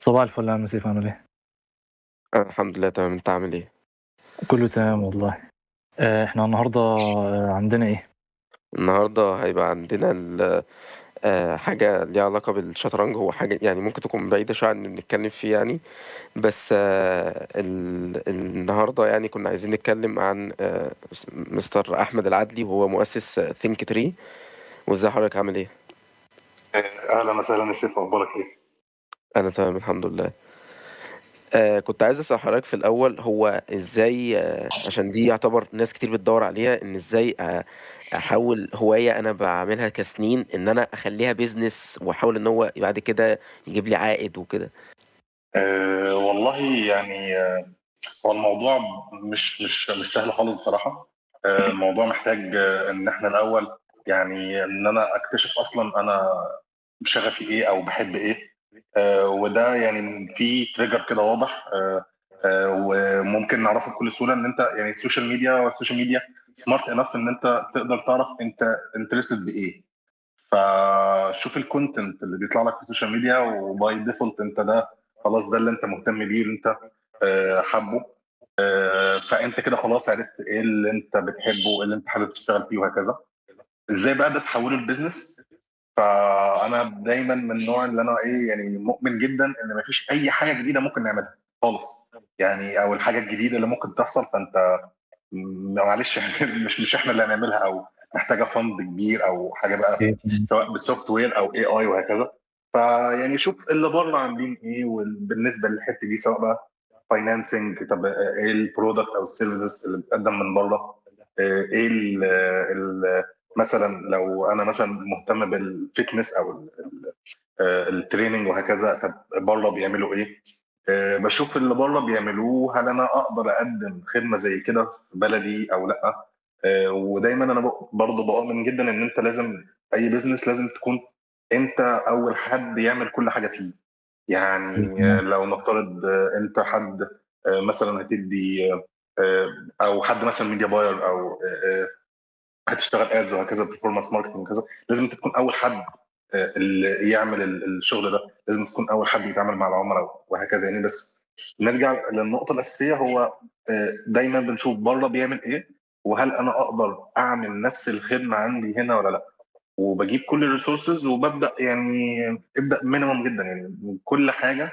صباح الفل يا عم سيف، عامل ايه؟ أنا الحمد لله تمام. انت عامل ايه؟ كله تمام والله. احنا النهارده عندنا ايه؟ النهارده هيبقى عندنا حاجة ليها علاقة بالشطرنج. هو حاجة يعني ممكن تكون بعيدة شوية عن اللي بنتكلم فيه يعني. بس النهارده يعني كنا عايزين نتكلم عن مستر أحمد العدلي، وهو مؤسس ثينك تري. وازاي حضرتك عامل ايه؟ اهلا وسهلا يا سيف، اخبارك ايه؟ أنا تمام الحمد لله. كنت عايز أسأل حضرتك في الأول، هو إزاي عشان دي يعتبر ناس كتير بتدور عليها، إن إزاي أحول هواية أنا بعملها كسنين إن أنا أخليها بيزنس، وأحاول إن هو بعد كده يجيب لي عائد وكده. والله يعني هو الموضوع مش سهل خالص بصراحه. الموضوع محتاج ان احنا الاول يعني ان انا اكتشف اصلا انا شغفي ايه او بحب ايه. وده يعني في تريجر كده واضح. وممكن نعرفه بكل سهوله ان انت يعني السوشيال ميديا سمارت انف ان انت تقدر تعرف انت انترستد بايه. فشوف الكونتنت اللي بيطلع لك في السوشيال ميديا، وباي ديفولت انت ده خلاص، ده اللي انت مهتم بيه، اللي انت حابه. فانت كده خلاص عرفت ايه اللي انت بتحبه، ايه اللي انت حابب تشتغل فيه، وهكذا. ازاي بقى ده تحوله لبزنس؟ فانا دايما من النوع اللي انا ايه يعني مؤمن جدا ان مفيش اي حاجه جديده ممكن نعملها خالص. يعني او الحاجه الجديده اللي ممكن تحصل، فانت معلش يعني مش احنا اللي هنعملها، او محتاجه فند كبير او حاجه بقى ايه تمام. سواء بالسوفت وير او اي اي وهكذا. فيعني شوف اللي بره عاملين ايه، وبالنسبه للحته دي سواء بقى فاينانسنج، طب ايه البرودكت او السيرفيسز اللي بتقدم من بره. ايه مثلا لو انا مثلا مهتم بالفيتنس او التريننج وهكذا، طب بره بيعملوا ايه؟ بشوف اللي بره بيعملوه، هل انا اقدر اقدم خدمه زي كده في بلدي او لا. ودايما انا برضه بؤمن جدا ان انت لازم اي بزنس لازم تكون انت اول حد يعمل كل حاجه فيه. ايه يعني تمام. لو نفترض انت حد مثلا هتدي او حد مثلا ميديا باير، او هتشتغل ادز وهكذا، برفورمانس ماركتنج وكذا، لازم تكون اول حد اللي يعمل الشغل ده، لازم تكون اول حد يتعامل مع العملاء وهكذا يعني. بس نرجع للنقطه الاساسيه، هو دايما بنشوف بره بيعمل ايه، وهل انا اقدر اعمل نفس الخدمه عندي هنا ولا لا. وبجيب كل الريسورسز وببدا يعني ابدا مينيمم جدا، يعني كل حاجه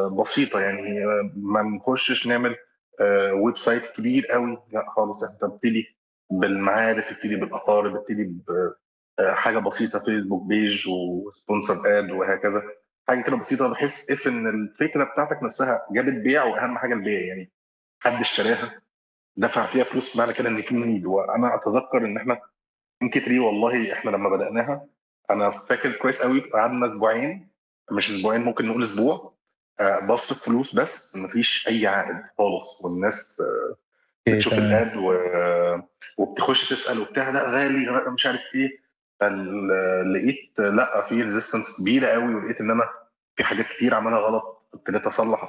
بسيطه. يعني ما نخشش نعمل ويب سايت كبير قوي، لا خالص. انت ابتدي بالمعارف، ابتدي بالاقارب، ابتدي بحاجه بسيطه، فيسبوك بيج وسبونسر اد وهكذا. حاجه كده بسيطه، بحيث اف ان الفكره بتاعتك نفسها جابت بيع، واهم حاجه البيع يعني. حد اشتراها، دفع فيها فلوس، معنى كده ان في نيد. وانا اتذكر ان احنا يمكن 3 والله احنا لما بدأناها، انا فاكر كويس قوي، قعدنا اسبوعين، مش اسبوعين، ممكن نقول اسبوع، بصرف فلوس بس مفيش اي عائد خالص. والناس ايه بتشوف تمام. الاد وبتخش تسأل وبتاع، ده غالي مش عارف ايه. لقيت لا، في ريزيستنس كبيره قوي، ولقيت ان انا في حاجات كتير عملها غلط. ابتديت اصلح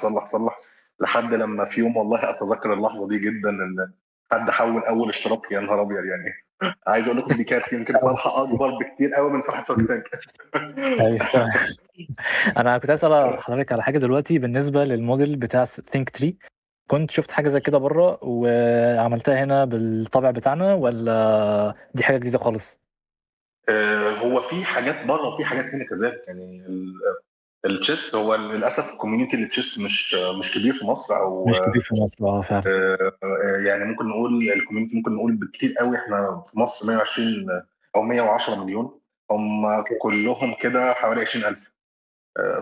لحد لما في يوم، والله اتذكر اللحظه دي جدا، ان حد حول اول اشتراك. يا نهار ابيض يعني! عايز اقول لكم دي كانت يمكن فرحه اكبر بكتير قوي من فرحه وقت تانك. ايه تمام. انا كنت عايز اسال حضرتك على حاجه دلوقتي بالنسبه للموديل بتاع ثينك تري. كنت شفت حاجه زي كده بره وعملتها هنا بالطبع بتاعنا، ولا دي حاجه جديده خالص؟ هو في حاجات بره وفي حاجات هنا كذلك يعني. التشيس هو للاسف الكوميونتي التشيس مش كبير في مصر، او مش كبير في مصر، فعلا. يعني ممكن نقول الكوميونتي، ممكن نقول بالكتير قوي احنا في مصر 120 او 110 مليون. هم كلهم كده حوالي 20,000.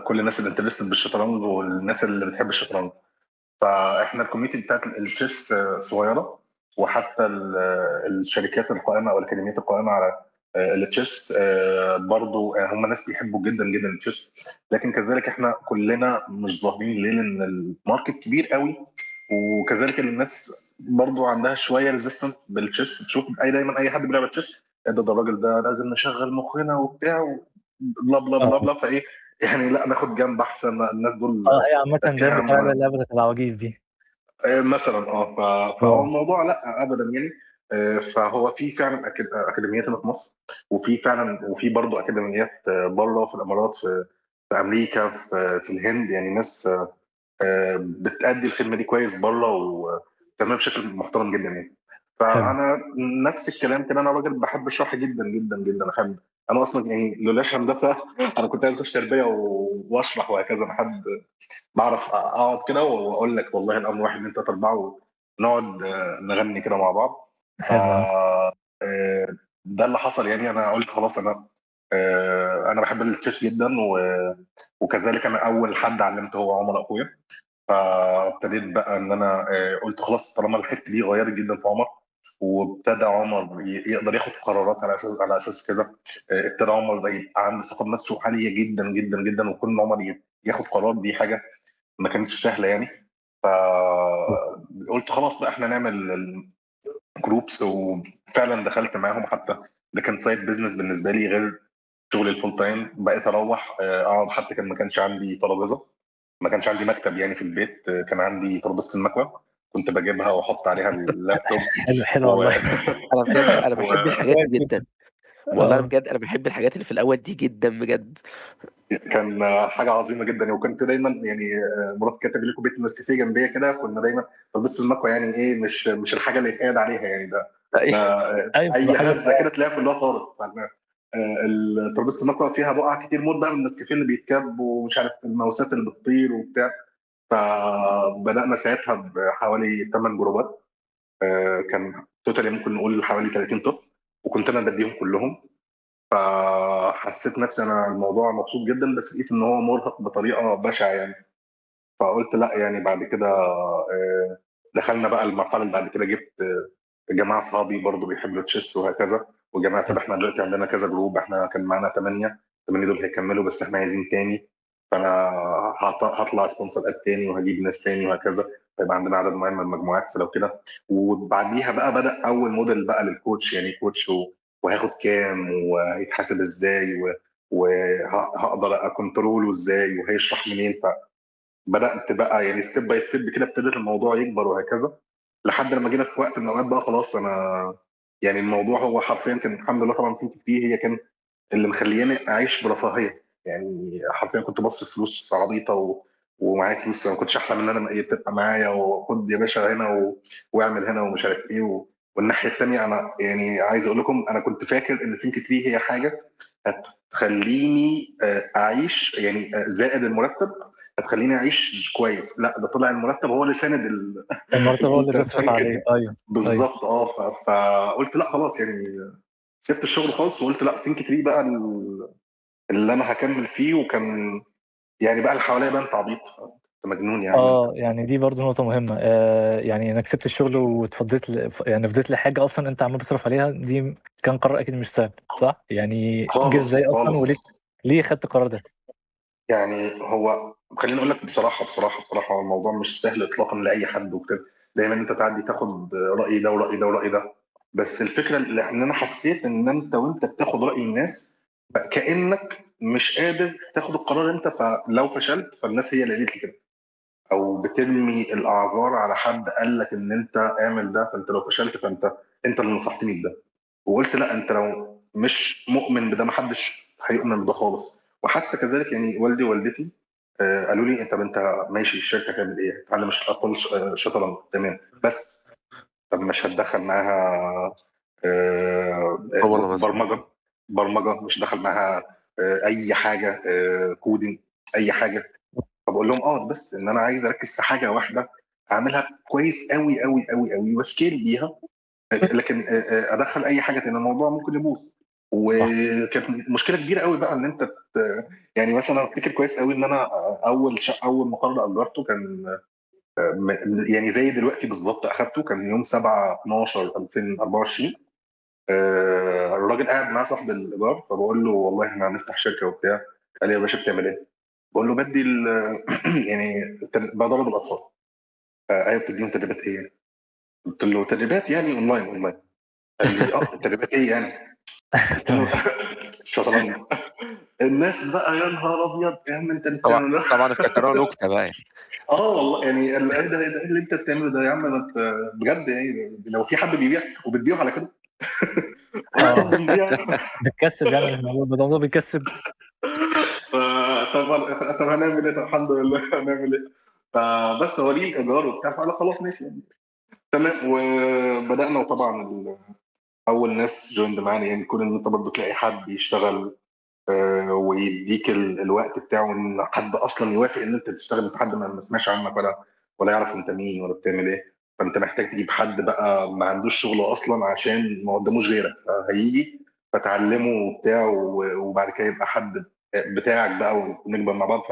كل الناس اللي انترستد بالشطرنج والناس اللي بتحب الشطرنج. فاحنا الكوميونتي بتاعت التشيس صغيره. وحتى الشركات القائمه او الاكاديميات القائمه على التشيس برضو هم ناس بيحبوا جدا جدا التشيس. لكن كذلك احنا كلنا مش ظاهرين ليه، لان الماركت كبير قوي. وكذلك الناس برضو عندها شويه ريزيستنت بالتشيس. تشوف اي دايما اي حد بيلعب تشيس، ده الراجل ده لازم نشغل مخنا وبتاع، بلا بلا بلا اه. بلا، فايه يعني، لا ناخد جنب احسن. الناس دول اه، هي عامه بس زي يا ما بتقول عليها عم اللعبه بتاعت العواجيز دي. مثلا فهو اه. الموضوع لا ابدا يعني. فهو في فعلا اكاديميات هنا في مصر، وفي برضه اكاديميات بره في الامارات، في امريكا، في الهند، يعني ناس بتأدي الخدمه دي كويس بره وتعملها بشكل محترم جدا يعني. حلو. فانا نفس الكلام كده، انا راجل بحب الشرح جدا جدا جدا، احب. انا اصلا يعني لولاش هندسه انا كنت عايز اخش تربيه واشرح وهكذا. بحب بعرف اقعد كده واقول لك والله الامر واحد اتنين تلاته اربعه، ونقعد نغني كده مع بعض. ف حلو. ده اللي حصل يعني. انا قلت خلاص، انا بحب التشيس جدا، وكذلك انا اول حد علمته هو عمر اخويا. فابتديت بقى ان انا قلت خلاص طالما الحته دي غيرت جدا في عمر، وابتدى عمر يقدر ياخد قرارات على اساس كده. ابتدى عمر يبقى عنده ثقه بنفسه عاليه جدا جدا جدا، وكل ما عمر ياخد قرار دي حاجه ما كانتش سهله يعني. فقلت خلاص بقى احنا نعمل جروبس، وفعلا دخلت معاهم. حتى ده كان سايد بيزنس بالنسبه لي غير شغل الفول تايم. بقيت اروح اقعد، حتى كان ما كانش عندي ترابيزه، ما كانش عندي مكتب يعني في البيت. كان عندي ترابيزه المكوى، كنت بجيبها واحط عليها اللابتوب حلو حلو و... والله. انا بجد انا بحب الحاجات دي كويس جدا. جدا. والله انا اه. بجد انا بحب الحاجات اللي في الاول دي جدا بجد. كان حاجه عظيمه جدا. وكنت دايما يعني مرات كاتب لكم بيت النسكافيه جنبيه كده، كنا دايما ترابيزه المكوى يعني ايه، مش الحاجه اللي يتقعد عليها يعني. ده ايوه بتبقى اي حاجه. هزه كده تلاقيها كلها طارت. ترابيزه المكوى فيها بقع كتير موت بقى من النسكافيه اللي بيتكب، ومش عارف الموسات اللي بتطير وبتاع. فبدانا ساعتها بحوالي 8 جروبات. كان توتالي ممكن نقول حوالي 30 طفل، وكنت انا بديهم كلهم. فحسيت نفسي انا الموضوع مبسوط جدا، بس لقيت ان هو مرهق بطريقه بشعه يعني. فقلت لا يعني. بعد كده دخلنا بقى المرحله اللي بعد كده. جبت جماعه اصحابي برضو بيحبوا تشيس وهكذا، وجماعه طب احنا دلوقتي عندنا كذا جروب. احنا كان معانا 8 دول هيكملوا، بس احنا عايزين تاني. فانا هطلع سبونسر تاني، وهجيب ناس تاني وهكذا. فيبقى عندنا عدد معين من المجموعات. فلو كده، وبعديها بقى بدأ اول موديل بقى للكوتش، يعني كوتش وهاخد كام وهيتحاسب ازاي وهقدر اكنترول ازاي وهيشرح منين. بدات بقى يعني ستيب باي ستيب كده، ابتدت الموضوع يكبر وهكذا. لحد لما جينا في وقت من الاوقات بقى خلاص. انا يعني الموضوع هو حرفيا كان الحمد لله طبعا فيه هي كان اللي مخلياني اعيش برفاهيه يعني. حرفيا كنت بصرف فلوس عبيطه ومعايا فلوس ما كنتش احلم ان انا تبقى معايا، وخد يا باشا هنا واعمل هنا ومش عارف ايه والناحيه الثانيه انا يعني عايز اقول لكم، انا كنت فاكر ان ثينك تري هي حاجه هتخليني اعيش يعني زائد المرتب، هتخليني اعيش كويس. لا، ده طلع المرتب هو اللي ساند المرتب هو اللي الفول تصرف تانك عليه. دي. ايوه. ايوه. بالظبط اه. فقلت لا خلاص يعني، سبت الشغل خالص وقلت لا ثينك تري بقى اللي انا هكمل فيه. وكان يعني بقى اللي حواليا بقى انت عبيط، انت مجنون يا عم انت. اه يعني دي برضو نقطة مهمة. يعني انك سبت الشغل واتفضيت يعني فضيت لحاجة اصلا انت عمال بتصرف عليها، دي كان قرار اكيد مش سهل، صح؟ يعني جه ازاي خالص اصلا وليه؟ خالص. ليه خدت القرار ده؟ يعني هو خليني اقول لك بصراحه بصراحه بصراحه، هو الموضوع مش سهل اطلاقا لاي حد وكده. دايما انت تعدي تاخد راي ده وراي ده وراي ده. بس الفكره ان انا حسيت ان انت وانت بتاخد راي الناس بقى كانك مش قادر تاخد القرار انت. فلو فشلت فالناس هي اللي قالت لي كده، او بترمي الاعذار على حد قال لك ان انت اعمل ده. فانت لو فشلت فانت اللي نصحتني بده. وقلت لا، انت لو مش مؤمن بده محدش هيؤمن بده خالص. وحتى كذلك يعني والدي ووالدتي قالوا لي انت ماشي الشركه تعمل ايه؟ تعلم الاطفال شطرنج تمام، بس طب مش هتدخل معاها طبعا مثلا. برمجه؟ مش دخل معاها اي حاجه كودينج، اي حاجه. فبقول لهم بس ان انا عايز اركز في حاجه واحده، اعملها كويس قوي قوي قوي قوي واسكيل بيها. لكن ادخل اي حاجه تاني الموضوع ممكن يبوظ. صح. وكانت مشكله كبيره قوي بقى ان انت يعني مثلا افتكر كويس قوي ان انا اول مقر اجرته كان يعني زي دلوقتي بالظبط اخدته كان يوم 7 12 2024. الراجل قاعد مع صاحب الايجار، فبقول له والله احنا هنفتح شركه وبتاع. قال لي يا باشا بتعمل ايه؟ بقول له بدي يعني بدرب الاطفال. ايوه بتديهم تدريبات ايه؟ قلت له تدريبات يعني اونلاين. قال لي تدريبات ايه يعني؟ قلت له تمام. شطرنج. الناس بقى يا نهار ابيض يا عم انت اللي طبعا بتعمله ده. طبعا افتكروها نكته بقى يعني. والله يعني ايه ده، إيه اللي انت بتعمله ده يا عم؟ بجد يعني لو في حد بيبيع وبتبيعه على كده قول طب اه بنبيع. بتكسب يعني الموضوع بيكسب. طب هنعمل ايه؟ طب الحمد لله هنعمل ايه؟ فبس هو ليه الايجار وبتاع، فقال خلاص ماشي يعني. تمام. وبدانا، وطبعا اول ناس جويند معانا، يعني كون ان انت برضه تلاقي حد يشتغل ويديك الوقت بتاعه، ان حد اصلا يوافق ان انت تشتغل. انت حد ما سمعش عنك ولا يعرف انت مين ولا بتعمل ايه. فانت محتاج تجيب حد بقى ما عندوش شغل اصلا، عشان ما قداموش غيرك، فهيجي فتعلمه وبتاع، وبعد كده يبقى حد بتاعك بقى، ونكبر مع بعض.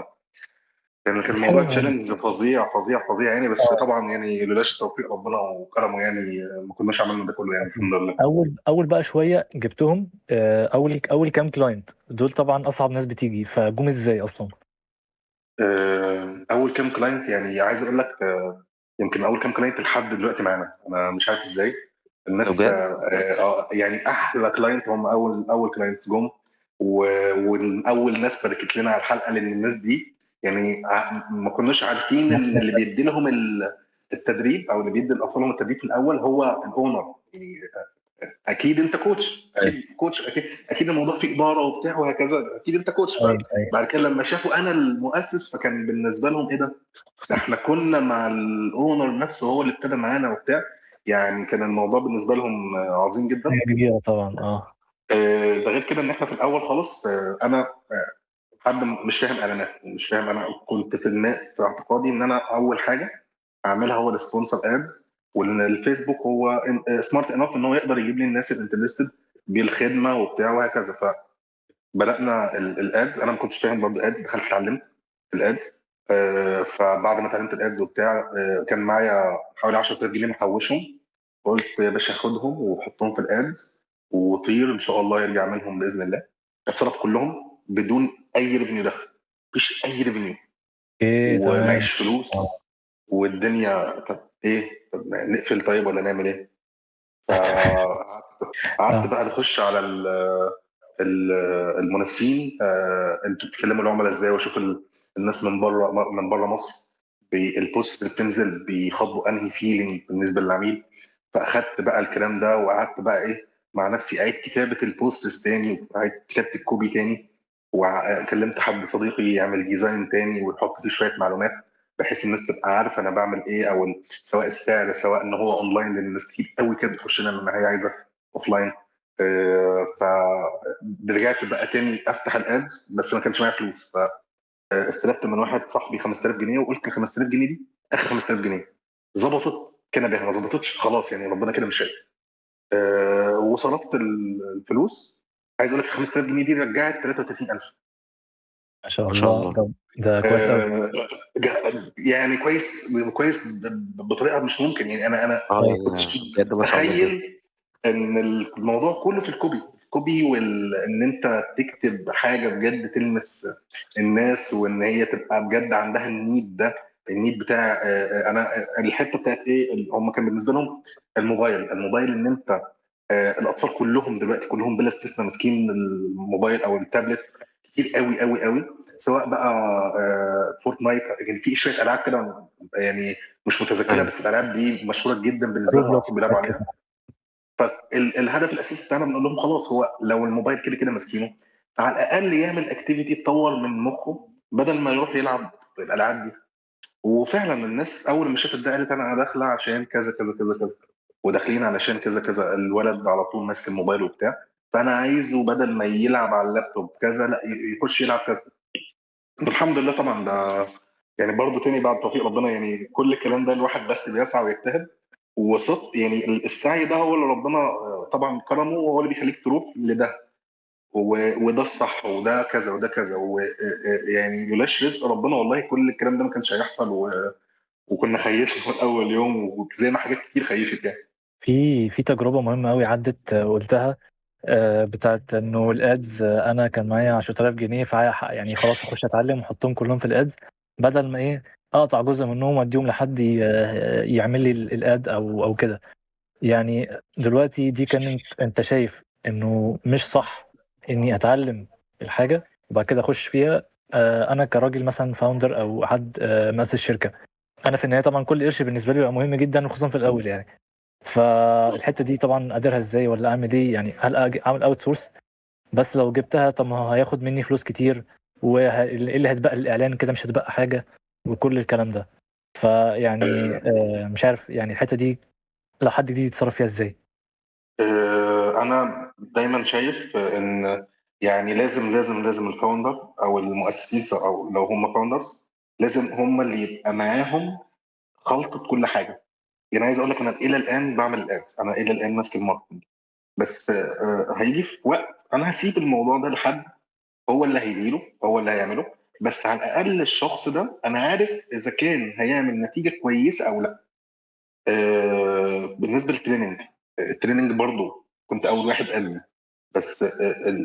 يعني كان دي حاجه الموضوع تشالنج فظيع فظيع فظيع يعني. بس اه طبعا يعني لولاش توفيق ربنا وكرمه يعني، ما كناش عملنا ده كله يعني، أكيد. الحمد لله. اول بقى شويه جبتهم، اول كام كلاينت دول طبعا اصعب ناس بتيجي، فجم ازاي اصلا؟ اول كام كلاينت يعني، عايز اقول لك يمكن اول كام كلاينت لحد دلوقتي معانا، انا مش عارف ازاي. ده الناس بجد؟ يعني احلى كلاينت هم اول كلاينتس جم. واول ناس باركت لنا على الحلقه، لان الناس دي يعني ما كناش عارفين ان اللي بيدي لهم التدريب، او اللي بيدي الاطفال التدريب في الاول هو الاونر يعني. اكيد انت كوتش، ايوه اكيد كوتش، اكيد الموضوع فيه اداره وبتاع وهكذا، اكيد انت كوتش. ايوه ايوه. فبعد كده لما شافوا انا المؤسس، فكان بالنسبه لهم ايه ده احنا كنا مع الاونر نفسه، هو اللي ابتدى معانا وبتاع. يعني كان الموضوع بالنسبه لهم عظيم جدا. حاجه كبيره طبعا اه. ده غير كده ان احنا في الاول خالص، انا حد مش فاهم اعلانات ومش فاهم. انا كنت في اعتقادي ان انا اول حاجه اعملها هو السبونسر ادز، وان الفيسبوك هو سمارت انف ان هو يقدر يجيب لي الناس الانترستد بالخدمه وبتاع وهكذا. فبدانا الادز. انا ما كنتش فاهم برضه ادز، دخلت اتعلمت الادز. فبعد ما اتعلمت الادز وبتاع، كان معايا حوالي 10000 جنيه محوشهم. قلت يا باشا خدهم وحطهم في الادز، وطير ان شاء الله يرجع منهم باذن الله. اتصرف كلهم بدون اي ريفينيو دخل، مفيش اي ريفينيو، ايه تمام. ومعيش فلوس. اه والدنيا طب ايه؟ طب نقفل طيب ولا نعمل ايه؟ فقعدت اه بقى نخش على ال- المنافسين، انتوا بتكلموا العملاء ازاي، واشوف الناس من بره مصر، البوست اللي بتنزل بيخاطبوا انهي فيلينج بالنسبه للعميل. فاخدت بقى الكلام ده، وقعدت بقى ايه مع نفسي، اعيد كتابه البوست تاني، وعيد كتابه الكوبي تاني. وكلمت حد صديقي يعمل ديزاين تاني ويحط فيه شويه معلومات، بحيث الناس تبقى عارفه انا بعمل ايه، او سواء السعر، سواء ان هو اونلاين، لان الناس كتير قوي كانت بتخش لنا ان هي عايزه اوفلاين. فرجعت بقى تاني افتح الادز، بس ما كانش معايا فلوس. فاستلفت من واحد صاحبي 5000 جنيه، وقلت ال 5000 جنيه دي اخر 5000 جنيه. ظبطت كان بيها، ما ظبطتش خلاص يعني، ربنا كده مش شايف. وصرفت الفلوس. عايز اقول لك 5000 جنيه دي رجعت 33000. ما شاء ما شاء الله، الله. ده كويس قوي. آه، يعني كويس كويس بطريقه مش ممكن يعني. انا اه اه ما كنتش يعني بجد ما شاء الله بجد. اتخيل ان الموضوع كله في الكوبي وان انت تكتب حاجه بجد تلمس الناس، وان هي تبقى بجد عندها النيد بتاع انا الحته بتاعت ايه هم كان بالنسبه لهم الموبايل ان انت الاطفال كلهم دلوقتي كلهم بلا استثناء ماسكين الموبايل او التابلت كتير قوي قوي قوي. سواء بقى فورتنايت، كان في شويه العاب كده يعني مش متذكرها، ايوه بس الالعاب دي مشهوره جدا بالنسبه لهم، روبلوكس الاطفال بيلعبوا حاجات عليها. كده. فالهدف الاساسي بتاعنا بنقول لهم خلاص، هو لو الموبايل كده كده ماسكينه، فعلى الاقل يعمل اكتيفيتي تطور من مخه، بدل ما يروح يلعب الالعاب دي. وفعلا الناس اول ما شافت ده قالت انا داخله عشان كذا كذا كذا كذا، وداخلين علشان كذا كذا. الولد على طول ماسك الموبايل وبتاع، فانا عايزه بدل ما يلعب على اللابتوب كذا، لا يخش يلعب كذا. الحمد لله طبعا ده يعني برضه تاني بعد توفيق ربنا يعني. كل الكلام ده الواحد بس بيسعى ويجتهد وصدق يعني. السعي ده هو اللي ربنا طبعا كرمه، وهو اللي بيخليك تروح لده. وده الصح، وده كذا وده كذا، ويعني لولاش رزق ربنا والله كل الكلام ده ما كانش هيحصل. وكنا خيشنا من اول يوم، وزي ما حاجات كتير خيشت يعني. في تجربه مهمه قوي عدت، قلتها، بتاعت انه الادز، انا كان معايا 10000 جنيه يعني خلاص اخش اتعلم واحطهم كلهم في الادز، بدل ما ايه اقطع جزء منهم واديهم لحد يعمل لي الاد او كده. يعني دلوقتي دي كانت، انت شايف انه مش صح اني اتعلم الحاجه وبعد كده اخش فيها؟ انا كراجل مثلا فاوندر او حد مؤسس شركه، انا في النهايه طبعا كل قرش بالنسبه لي بيبقى مهم جدا، خصوصا في الاول يعني. فالحته دي طبعا اديرها ازاي ولا اعمل ايه؟ يعني هل اعمل اوت سورس؟ بس لو جبتها طب ما هو هياخد مني فلوس كتير، وايه اللي هتبقى الاعلان كده مش هتبقى حاجه، وكل الكلام ده. فيعني مش عارف يعني الحته دي لو حد جديد يتصرف فيها ازاي. انا دايما شايف ان يعني لازم الفاوندر او المؤسسين، او لو هم فاوندرز، لازم هم اللي يبقى معاهم خلطة كل حاجة. يعني عايز اقول لك انا الى الان بعمل الادز، انا الى الان ماسك الماركتنج، بس هيجي في وقت انا هسيب الموضوع ده لحد هو اللي هيديره، هو اللي هيعمله. بس على الاقل الشخص ده انا عارف اذا كان هيعمل نتيجه كويسه او لا. بالنسبه للتريننج، التريننج برضو كنت اول واحد قال لي، بس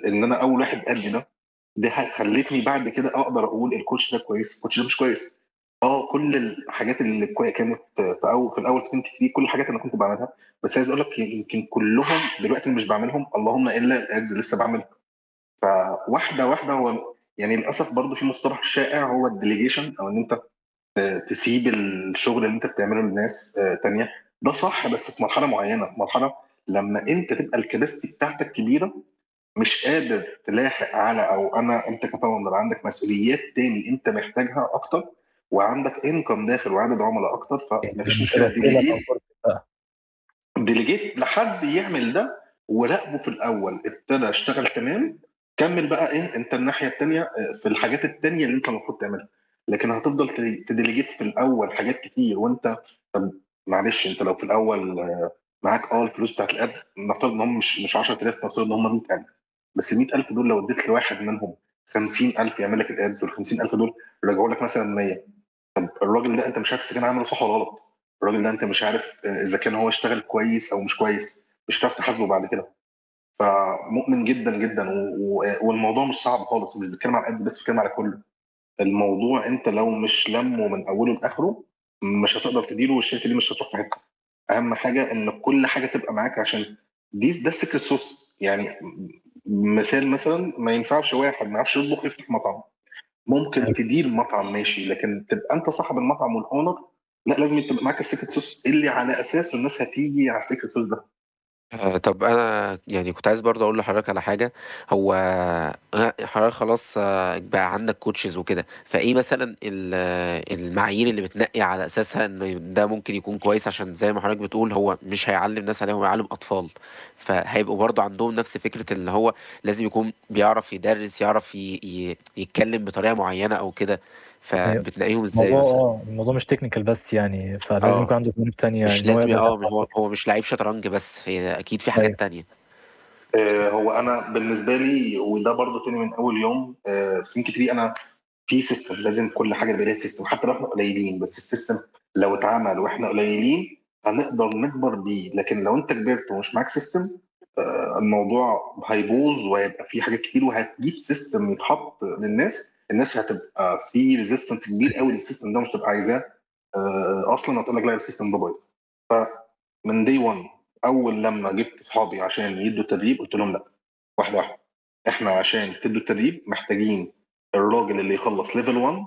ان انا اول واحد قال لي ده، دي خلتني بعد كده اقدر اقول الكوتش ده كويس، الكوتش ده مش كويس. اه كل الحاجات اللي كانت في الاول في سنتي دي، كل الحاجات اللي انا كنت بعملها. بس عايز اقول لك يمكن كلهم دلوقتي مش بعملهم، اللهم الا الادز لسه بعملها. فواحده واحده هو يعني للاسف برضو في مصطلح شائع هو الديليجيشن، او ان انت تسيب الشغل اللي انت بتعمله لناس تانية. ده صح بس في مرحله معينه، مرحله لما انت تبقى الكباستي بتاعتك كبيره، مش قادر تلاحق على، او انت كفاوندر عندك مسؤوليات تاني انت محتاجها اكتر، وعندك انكم داخل وعدد عملاء اكتر، فمفيش لما مشكله تبقى سكيل اب او ديليجيت. كورس بقى. ديليجيت لحد يعمل ده، وراقبه في الاول ابتدى اشتغل تمام، كمل بقى ايه انت الناحيه التانيه في الحاجات التانيه اللي انت المفروض تعملها. لكن هتفضل تديليجيت في الاول حاجات كتير وانت، طب معلش انت لو في الاول معاك الفلوس بتاعت الادز، نفترض ان هم مش 10000، نفترض ان هم 100000. بس 100000 دول لو اديت لواحد منهم 50000 يعمل لك الادز، وال 50000 دول رجعوا لك مثلا 100. الراجل ده انت مش عارف اذا كان عامله صح ولا غلط. الراجل ده انت مش عارف اذا كان هو اشتغل كويس او مش كويس، مش هتعرف تحاسبه بعد كده. فمؤمن جدا جدا والموضوع مش صعب خالص، مش بتكلم على الادز بس، بتكلم على كله. الموضوع انت لو مش لمه من اوله لاخره مش هتقدر تديره، والشركه دي مش هتروح في حته. اهم حاجه ان كل حاجه تبقى معاك، عشان ده السكرت صوص يعني. مثال مثلا، ما ينفعش واحد ما يعرفش يطبخ يفتح مطعم. ممكن حلو. تدير مطعم ماشي، لكن تبقى انت صاحب المطعم والاونر، لا، لازم تبقى معاك السيكريت صوص اللي على اساس الناس هتيجي على السيكريت صوص ده. طب انا يعني كنت عايز برضه اقول لحضرتك على حاجه. هو حضرتك خلاص بقى عندك كوتشز وكده، فايه مثلا المعايير اللي بتنقي على اساسها ان ده ممكن يكون كويس؟ عشان زي ما حضرتك بتقول هو مش هيعلم ناس عليه، هو هيعلم اطفال، فهيبقوا برضه عندهم نفس فكره اللي هو لازم يكون بيعرف يدرس، يعرف يتكلم بطريقه معينه او كده. أيوة. فبتنقيهم ازاي مثلا؟ الموضوع مش تكنيكال بس يعني، فلازم اه، يكون عنده جوانب تانية مش ان هو لازم يقدر هو مش لعيب شطرنج بس، هي اكيد في ايوه. حاجات تانية. هو انا بالنسبه لي، وده برضو تاني من اول يوم سنين كتير، انا في سيستم، لازم كل حاجه يبقى ليها سيستم حتى لو احنا قليلين. بس السيستم لو اتعمل واحنا قليلين هنقدر نكبر بيه، لكن لو انت كبرت ومش معاك سيستم الموضوع هيبوظ، وهيبقى في حاجات كتير، وهتجيب سيستم يتحط للناس، الناس هتبقى في ريزيستنس كبير قوي للسيستم ده، مش هتبقى عايزاه اصلا، هتقول لك لا السيستم ده بايظ. فمن دي 1، اول لما جبت اصحابي عشان يدوا التدريب قلت لهم لا، واحده واحده. احنا عشان تدوا التدريب محتاجين الراجل اللي يخلص ليفل 1،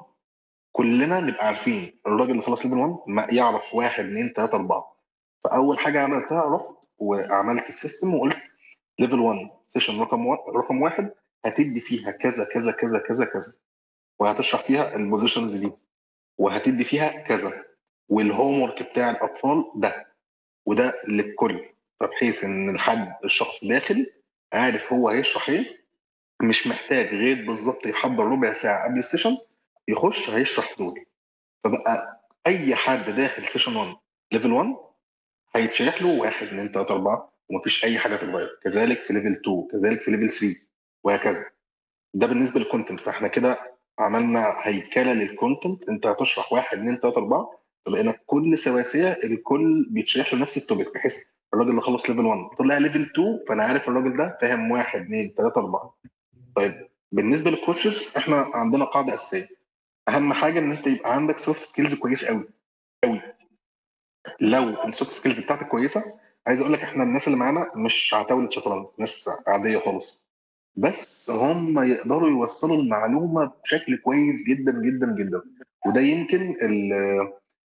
كلنا نبقى عارفين الراجل اللي خلص ليفل 1 ما يعرف 1 2 3 4. فاول حاجه عملتها رحت وعملت السيستم وقلت ليفل 1 سيشن رقم واحد هتدي فيها كذا كذا كذا كذا كذا، وهتشرح فيها البوزيشنز دي، وهتدي فيها كذا، والهوم ورك بتاع الاطفال ده، وده للكل. فبحيث ان الشخص داخل عارف هو هيشرح ايه، مش محتاج غير بالظبط يحضر ربع ساعه قبل السيشن يخش هيشرح دول. فبقى اي حد داخل سيشن 1 ليفل 1 هيتشرح له 1 2 3 4، ومفيش اي حاجه تتغير. كذلك في ليفل 2، كذلك في ليفل 3، وهكذا. ده بالنسبه للكونتنت. فاحنا كده عملنا هيكله للكونتنت، انت هتشرح 1 2 3 4، فبقينا كل سواسيه الكل بيتشرح له نفس التوبيك، بحيث الراجل اللي خلص ليفل 1 طلع ليفل 2، فانا عارف الراجل ده فاهم 1 2 3 4. طيب بالنسبه للكوتشز احنا عندنا قاعده اساسيه، اهم حاجه ان انت يبقى عندك سوفت سكيلز كويس قوي قوي. لو السوفت سكيلز بتاعتك كويسه، عايز اقول لك احنا الناس اللي معانا مش عتاوله شطرنج، ناس عاديه خالص، بس هم يقدروا يوصلوا المعلومه بشكل كويس جدا جدا جدا. وده يمكن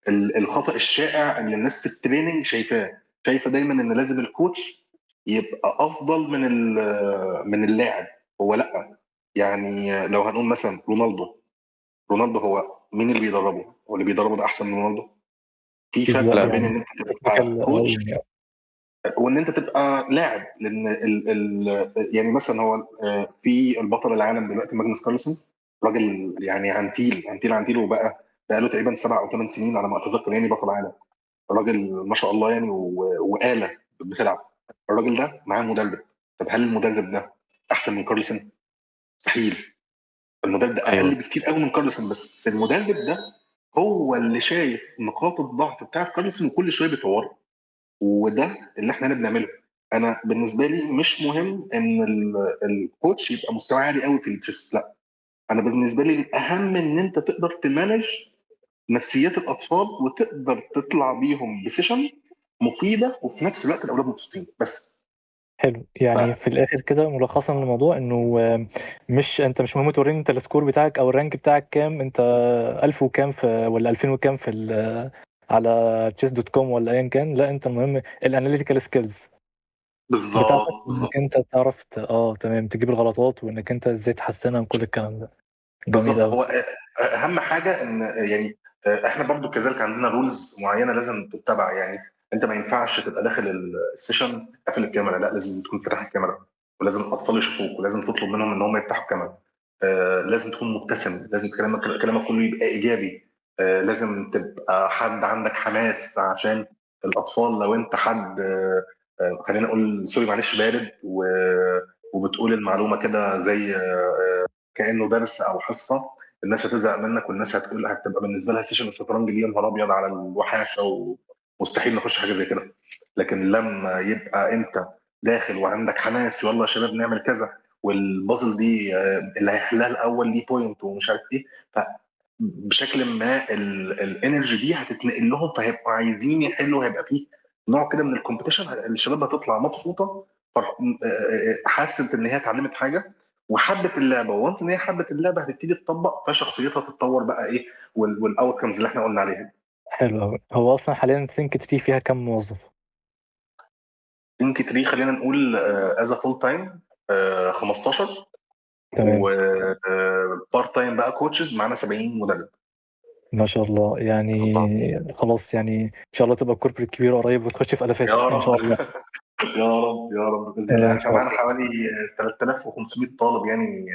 الخطا الشائع اللي الناس في التريننج شايفه دايما ان لازم الكوتش يبقى افضل من من اللاعب. هو لا، يعني لو هنقول مثلا رونالدو هو مين اللي بيدربه؟ هو اللي بيدربه ده احسن من رونالدو؟ في اكيد فرق لا ما لا. بين ان يعني انت تكنيكال تبقى كوتش يعني. وان انت تبقى لاعب، لان يعني مثلا هو في البطل العالم دلوقتي ماجنس كارلسن، راجل يعني عنتيل وبقى له تقريبا 7 او 8 سنين على ما اتذكر يعني بطل عالم. راجل ما شاء الله يعني وآلة بتلعب. الراجل ده معاه مدرب. طب هل المدرب ده احسن من كارلسن؟ مستحيل. المدرب ده ايوه. اقل بكتير قوي من كارلسن، بس المدرب ده هو اللي شايف نقاط الضعف بتاعت كارلسن وكل شويه بيطورها. وده اللي احنا بنعمله. انا بالنسبه لي مش مهم ان الكوتش يبقى مستوى عالي قوي في التشيس، لا. انا بالنسبه لي الاهم ان انت تقدر تمانج نفسيات الاطفال وتقدر تطلع بيهم بسيشن مفيده، وفي نفس الوقت الاولاد مبسوطين بس. حلو، يعني في الاخر كده ملخصا للموضوع انه مش انت مش مهم توريني انت السكور بتاعك او الرانك بتاعك كام، انت 1000 وكام في ولا 2000 وكام في على تشيس دوت كوم ولا ايا كان. لا، انت المهم الاناليتيكال سكيلز بتاعتك، بالظبط. وانك انت تعرف تمام تجيب الغلطات، وانك انت ازاي تحسنها من كل الكلام ده. جميل بالظبط. قوي. هو اهم حاجه ان يعني احنا برضو كذلك عندنا رولز معينه لازم تتبع. يعني انت ما ينفعش تبقى داخل السيشن قافل الكاميرا، لا، لازم تكون فاتح الكاميرا، ولازم الاطفال يشوفوك، ولازم تطلب منهم ان هم يفتحوا الكاميرا. لازم تكون مبتسم، لازم كلامك كله يبقى ايجابي. لازم تبقى حد عندك حماس عشان الاطفال. لو انت حد خلينا نقول سوري معلش بارد وبتقول المعلومه كده زي كانه درس او حصه، الناس هتزهق منك، والناس هتبقى بالنسبه لها سيشن الشطرنج دي يا نهار ابيض على الوحاشه، ومستحيل نخش حاجه زي كده. لكن لما يبقى انت داخل وعندك حماس، يلا يا شباب نعمل كذا، والبازل دي اللي هيحلها الاول ليه بوينت ومش عارف ايه، فبشكل ما الانرجي دي هتتنقل لهم، فهيبقوا عايزين يحلوا. هيبقى فيه نوع كده من الكومبيتيشن، الشباب هتطلع مبسوطه، حاسه ان هي اتعلمت حاجه وحبت اللعبه. وانس ان هي حبت اللعبه هتبتدي تطبق، فشخصيتها تتطور بقى ايه، والاوتكمز اللي احنا قلنا عليها. حلو قوي. هو اصلا حاليا ثينك تري فيها كام موظف؟ ثينك تري خلينا نقول از فول تايم 15، تمام. وبارت تايم بقى كوتشز معانا 70 مدرب. ما شاء الله، الله. يعني خلاص، يعني ان شاء الله تبقى كوربريت كبير قريب وتخش في يا الافات ان رب. شاء الله. يا رب يا رب باذن الله. ان احنا شاء معانا الله. حوالي 3500 طالب يعني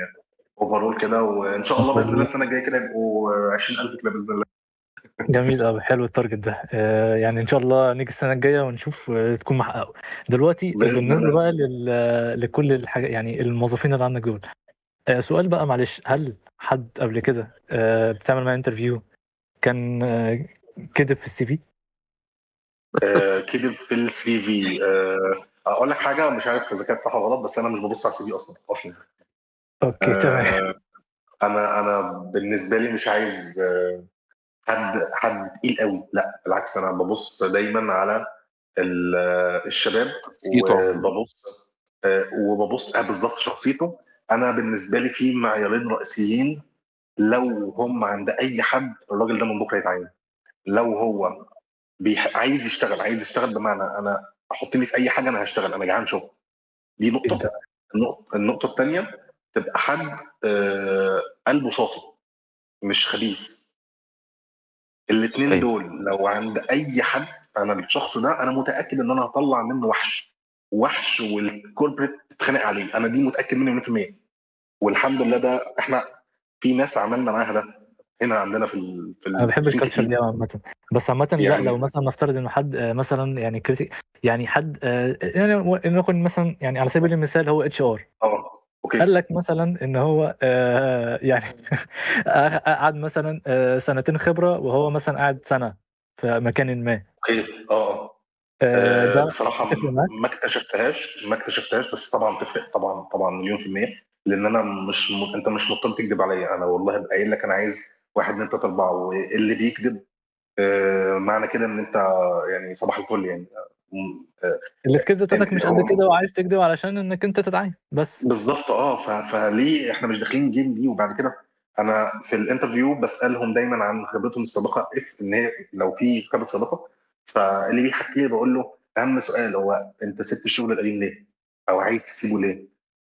اوفرول كده، وان شاء ما الله شاء باذن الله الله. السنه الجايه كده يبقوا 20,000 كده باذن الله. جميل قوي، حلو التارجت ده. يعني ان شاء الله نيجي السنه الجايه ونشوف تكون محققه. دلوقتي باذن بالنسبه الله. بقى لكل الحاجه، يعني الموظفين اللي عندك دول، سؤال بقى معلش، هل حد قبل كده بتعمل معاه انترفيو كان كذب في السي في؟ كده في السي في. اقول لك حاجه مش عارف اذا كانت صح ولا غلط، بس انا مش ببص على السي في اصلا. اوكي تمام. آه، انا بالنسبه لي مش عايز حد تقيل قوي، لا بالعكس. انا ببص دايما على الشباب، شخصيته عموما. وببص بالظبط شخصيته. انا بالنسبه لي في معيارين رئيسيين. لو هم عند اي حد الراجل ده من بكره يتعين. لو هو عايز يشتغل بمعنى انا احطني في اي حاجه انا هشتغل، انا جعان شغل. دي انت. نقطه. النقطه الثانيه تبقى حد قلبه صافي مش خبيث. الاثنين ايوه. دول لو عند اي حد، انا الشخص ده انا متاكد ان انا هطلع منه وحش والكوربريت تتخانق عليه. انا دي متاكد منه 100%. والحمد لله ده احنا في ناس عملنا معاها ده هنا عندنا انا في بحب السين الكالتشر كتير دي عامه. بس عامه لا، يعني. لو مثلا نفترض انه حد مثلا يعني يعني حد يعني نقول مثلا يعني على سبيل المثال هو اتش ار، اوكي. قال لك مثلا ان هو يعني قعد مثلا سنتين خبره وهو مثلا قاعد سنه في مكان ما. اوكي. ده بصراحه تفرق معاك؟ ما اكتشفتهاش، بس طبعا تفرق، طبعا طبعا مليون في الميه. لان انا مش انت مش مضطر تكذب عليا. انا والله ببقى قايل لك انا عايز واحد اتنين تلاته اربعه، واللي بيكذب معنى كده ان انت يعني صباح الفل يعني. السكيلز بتاعتك مش قد هو كده وعايز تكذب علشان انك انت تتعين بس. بالظبط. فليه احنا مش داخلين جيم دي وبعد كده. انا في الانترفيو بسالهم دايما عن خبرتهم السابقه، ان هي لو في خبره سابقه. فاللي بيحكي لي بقول له اهم سؤال هو انت سبت الشغل القديم ليه؟ او عايز تسيبه ليه؟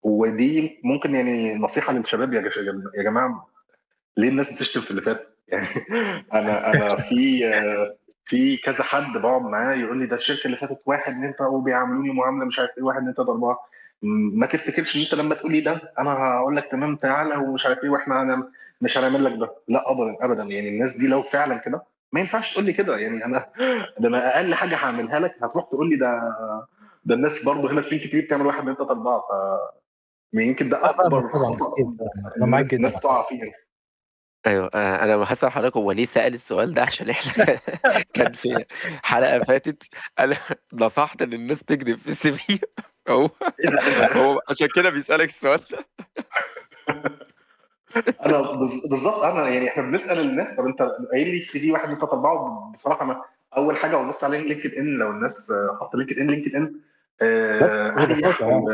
ودي ممكن يعني نصيحه للشباب، يا جماعه، ليه الناس بتشتم في اللي فات يعني؟ انا في كذا حد بقعد معاه يقول لي ده الشركه اللي فاتت واحد ان انت، وبيعاملوني معامله مش عارف ايه، واحد ان انت اربعه. ما تفتكرش ان انت لما تقول لي ده انا هقول لك تمام تعالى ومش عارف ايه، واحنا مش هنعمل لك ده. لا ابدا ابدا، يعني الناس دي لو فعلا كده ما ينفعش تقول لي كده. يعني ده انا اقل حاجه هعملها لك هتروح تقول لي ده الناس برضه هنا في كتير بتعمل واحد من ثلاثه اربعه. يمكن ده لا فاهمك اكبر طبعا، خطا اكيد فاهمك. انا معاك الناس جدا. تقع فيه. ايوه، انا بحس حضرتك هو ليه سأل السؤال ده، عشان احنا كان في حلقة فاتت انا نصحت ان الناس تكذب في السي في. هو ايه ده ايه ده فهو عشان كده بيسألك السؤال ده. انا بالظبط، انا يعني احنا بنسال الناس طب انت قايل لي في دي واحد من ثلاثه اربعه. بصراحه انا اول حاجه ببص عليها لينكد ان، لو الناس حط لينكد ان بس ببساطه اريح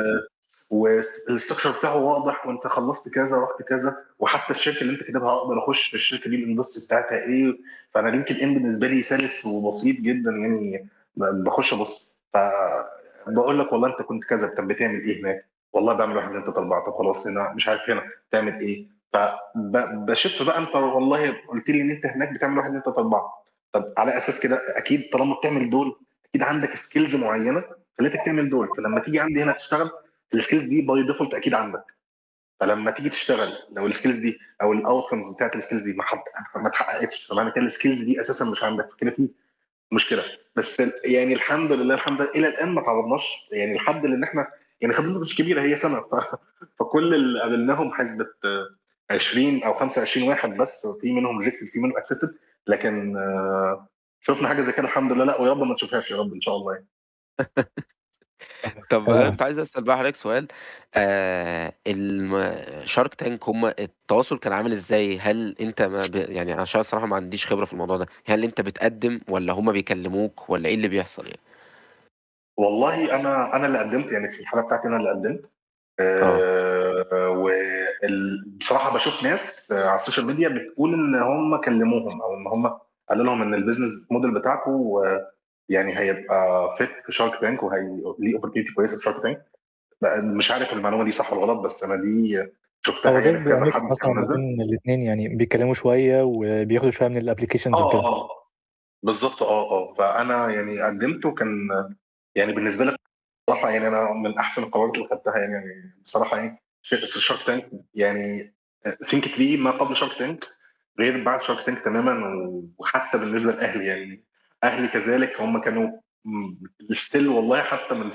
والستراكشر بتاعه واضح، وانت خلصت كذا ورحت كذا، وحتى الشركه اللي انت كاتبها اقدر اخش في الشركه دي الاندستري بتاعتها ايه. فانا لينكد ان بالنسبه لي سلس وبسيط جدا يعني. بخش ابص فبقول لك والله انت كنت كذا، طب بتعمل ايه هناك؟ والله بعمل واحد من ثلاثه اربعه. طب خلاص هنا مش عارف هنا تعمل ايه. فبشوف بقى انت والله قلت لي ان انت هناك بتعمل واحد اتنين تلاته اربعه. طب على اساس كده اكيد طالما بتعمل دول اكيد عندك سكيلز معينه خليتك تعمل دول. فلما تيجي عندي هنا تشتغل السكيلز دي باي ديفولت اكيد عندك. فلما تيجي تشتغل لو السكيلز دي او الاوتكمز بتاعت السكيلز دي ما اتحققتش، فمعنى كده السكيلز دي اساسا مش عندك، كده في مشكله. بس يعني الحمد لله الحمد لله الى الان ما تعرضناش يعني لحد، لان احنا يعني خدمتنا مش كبيره، هي سنه فكل اللي قابلناهم حسبه 20 او 25 واحد بس، في منهم ريجكتد في منهم اكسبتد. لكن شفنا حاجه زي كده الحمد لله. لا ويا رب ما نشوفهاش يا رب ان شاء الله يعني. طب انا آه، كنت عايز اسال بقى حضرتك سؤال. شارك تانك، هم التواصل كان عامل ازاي؟ هل انت يعني عشان الصراحه ما عنديش خبره في الموضوع ده، هل انت بتقدم ولا هم بيكلموك ولا ايه اللي بيحصل يعني؟ والله انا اللي قدمت، يعني في الحاله بتاعتي انا اللي قدمت. اه. وبصراحه بشوف ناس على السوشيال ميديا بتقول ان هم كلموهم او ان هم قالوا لهم ان البيزنس موديل بتاعكم يعني هيبقى فيت في شارك تانك وهي ليه اوبورتيونيتي كويسه في شارك تانك. مش عارف المعلومه دي صح ولا غلط، بس انا دي شفتها هو جايز يعني في بيبقى كذا ميكس حد مثلا كان ما منزل. بين الاثنين، يعني بيتكلموا شويه وبياخدوا شويه من الابلكيشنز اه وكده. اه بالظبط فانا يعني قدمت وكان يعني بالنسبه لي بصراحه يعني انا من احسن القرارات اللي خدتها يعني بصراحه يعني شارك تانك يعني. ثينك تري ما قبل شارك تانك غير بعد شارك تانك تماما. وحتى بالنسبه لاهلي يعني اهلي كذلك هم كانوا ستيل والله حتى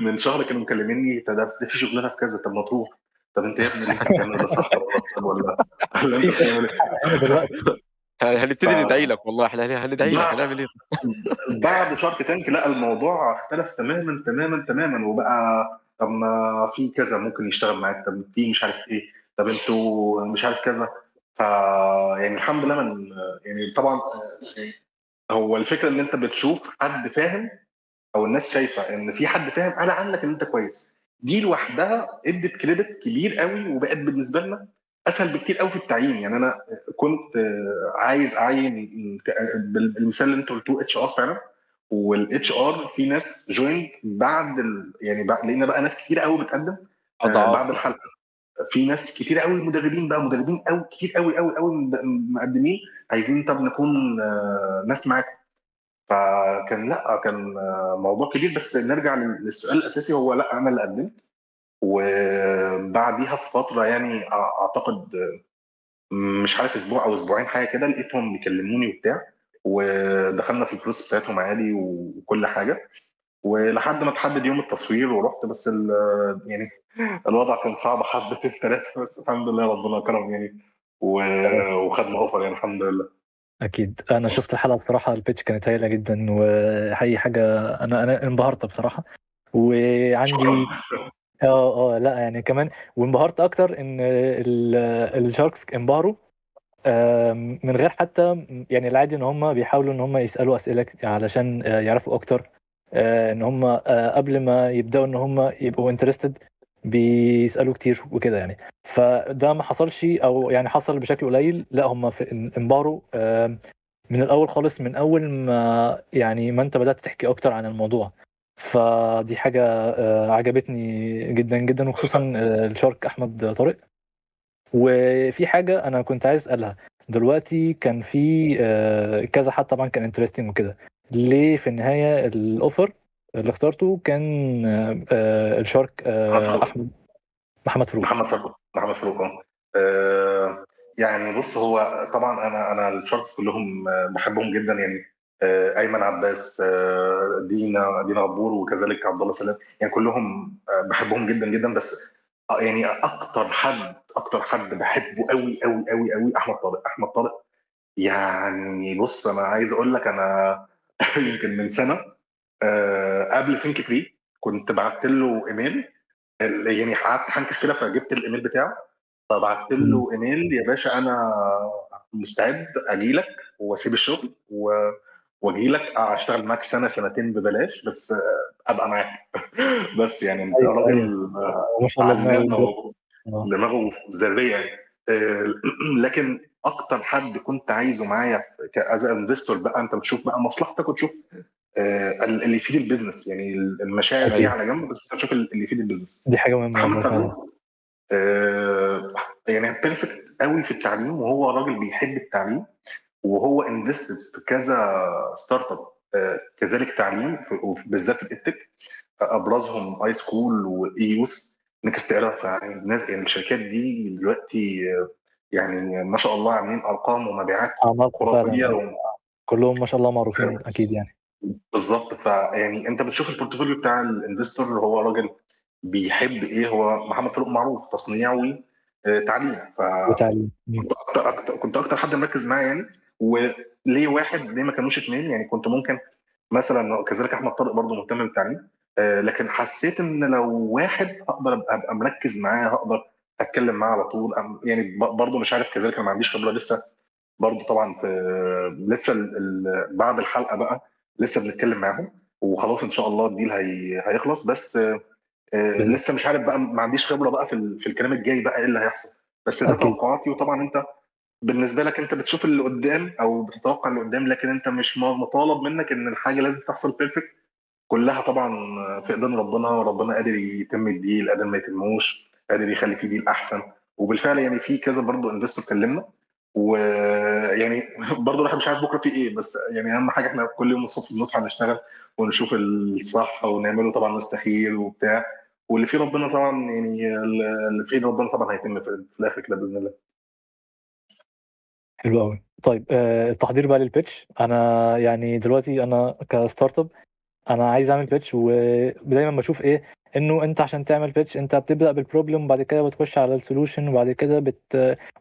من شهر كانوا مكلميني ده في شغلانه في كذا، طب ما تروح. طب انت يا ابني اللي انت بتعمله ده صح ولا غلط؟ طب ولا انت في فرق بتعمل هنا دلوقتي. هنبتدي ندعي لك والله، احنا هندعي لك، ايه؟ هنعمل ايه؟ بعد شارك تانك لا الموضوع اختلف تماما تماما تماما. وبقى طب ما في كذا ممكن يشتغل معاك، طب في مش عارف ايه، طب انتوا مش عارف كذا. ف يعني الحمد لله من يعني طبعا هو الفكره ان انت بتشوف حد فاهم او الناس شايفه ان في حد فاهم قال عنك ان انت كويس. دي لوحدها ادت كريدت كبير قوي، وبقت بالنسبه لنا اسهل بكتير قوي في التعيين. يعني انا كنت عايز اعين بالمثال اللي انت قلتوه اتش ار فعلا. والاتش ار في ناس جوين بعد يعني لقينا بقى ناس كتير قوي بتقدم اضعاف بعد بقى. الحلقه. في ناس كتير قوي مدربين بقى، مدربين قوي كتير قوي قوي قوي مقدمين عايزين طب نكون ناس معاك. فكان لا كان موضوع كبير. بس نرجع للسؤال الاساسي، هو لا انا اللي قدمت. وبعديها في فتره يعني اعتقد مش عارف اسبوع او اسبوعين حاجه كده لقيتهم بيكلموني وبتاع، ودخلنا في البروسس بتاعتهم عادي وكل حاجه. ولحد ما تحدد يوم التصوير ورحت. بس يعني الوضع كان صعب حبتين ثلاثه، بس الحمد لله ربنا كرم يعني. وخدنا اوفر يعني الحمد لله. اكيد انا شفت الحلقه بصراحه، البيتش كانت هايله جدا وحقيقي حاجه. انا انبهرت بصراحه. وعندي لا يعني كمان، وانبهرت اكتر ان الشاركس انبهروا من غير حتى يعني العادي ان هم بيحاولوا ان هم يسالوا اسئله علشان يعرفوا اكتر. ان هم قبل ما يبداوا ان هم يبقوا انترستد بيسالوا كتير وكده يعني. فده ما حصلش، او يعني حصل بشكل قليل. لا هم انبهروا من الاول خالص، من اول ما يعني ما انت بدات تحكي اكتر عن الموضوع. فدي حاجة عجبتني جدا جدا، وخصوصا الشارك أحمد طارق. وفي حاجة أنا كنت عايز أسألها دلوقتي، كان في كذا حد طبعا كان انترستنج وكده، ليه في النهاية الأوفر اللي اخترته كان الشارك أحمد محمد فاروق؟ محمد فاروق يعني بص، هو طبعا انا الشاركس كلهم بحبهم جدا يعني. ايمن عباس، دينا غبور، وكذلك عبد الله سلام، يعني كلهم بحبهم جدا جدا. بس يعني اكتر حد بحبه قوي قوي قوي قوي احمد طارق. يعني بص، انا عايز اقول لك انا يمكن من سنه قبل سينك فري كنت بعت له ايميل. يعني قعدت حنكش كده فجبت الايميل بتاعه، فبعت له ايميل: يا باشا انا مستعد اجي لك واسيب الشغل واجي لك اشتغل معاك سنه سنتين ببلاش، بس ابقى معاك. بس يعني انت ايوه راجل ايوه، ما شاء الله دماغه علامه بجد. اه ودماغه ذريه يعني. آه، لكن اكتر حد كنت عايزه معايا كاز انفستور بقى، انت بتشوف بقى مصلحتك وتشوف اللي يفيد البيزنس، يعني المشاعر دي اكيد، على جنب، بس انت تشوف اللي يفيد البيزنس. دي حاجة مهمة محمد والله فعلا. فاروق يعني بيرفكت قوي في التعليم، وهو راجل بيحب التعليم، وهو انفستد في كذا ستارت اب كذلك تعليم، بالذات في التك، ابرزهم اي سكول وايوس نكست ايرا. فالناس يعني الشركات دي دلوقتي يعني ما شاء الله عاملين ارقام ومبيعات عمالقة خرافيه فعلا، كلهم ما شاء الله معروفين اكيد يعني. بالظبط. فيعني انت بتشوف البورتفوليو بتاع الانفستور، هو راجل بيحب ايه. هو محمد فاروق معروف تصنيع وتعليم، وتعليم. كنت اكتر حد مركز معاه يعني. وليه واحد؟ ليه ما كانوش اثنين؟ يعني كنت ممكن مثلا كذلك احمد طارق برضه مهتم بالتعليم، لكن حسيت ان لو واحد اقدر ابقى مركز معاه، هقدر اتكلم معاه على طول. يعني برضه مش عارف، كذلك انا ما عنديش خبره لسه برضه طبعا في لسه بعد الحلقه بقى لسه بنتكلم معاهم، وخلاص ان شاء الله الديل هيخلص. بس بإذن- لسه مش عارف بقى، ما عنديش خبره بقى في الكلام الجاي بقى ايه اللي هيحصل. بس ده اكيد توقعاتي. وطبعا انت بالنسبه لك انت بتشوف اللي قدام او بتتوقع اللي قدام، لكن انت مش مطالب منك ان الحاجه لازم تحصل بيرفكت. كلها طبعا في ايدين ربنا قادر يتم الديل، قادر ما يتموش، قادر يخلي فيه ديل احسن. وبالفعل يعني في كذا برضه انفستور كلمنا، ويعني برضه الواحد مش عارف بكره في ايه، بس يعني اهم حاجه احنا كل يوم الصبح بنصحى نشتغل ونشوف الصح ونعمله، طبعا نستخير وبتاع، واللي فيه ربنا طبعا، يعني اللي فيه ربنا طبعا هيتم في الاخر كده باذن الله. حلو قوي. طيب التحضير بقى للبيتش. انا يعني دلوقتي انا كستارت اب انا عايز اعمل بيتش، ودايما بشوف ايه، انه انت عشان تعمل بيتش انت بتبدا بالبروبلم، وبعد كده بتخش على السولوشن، وبعد كده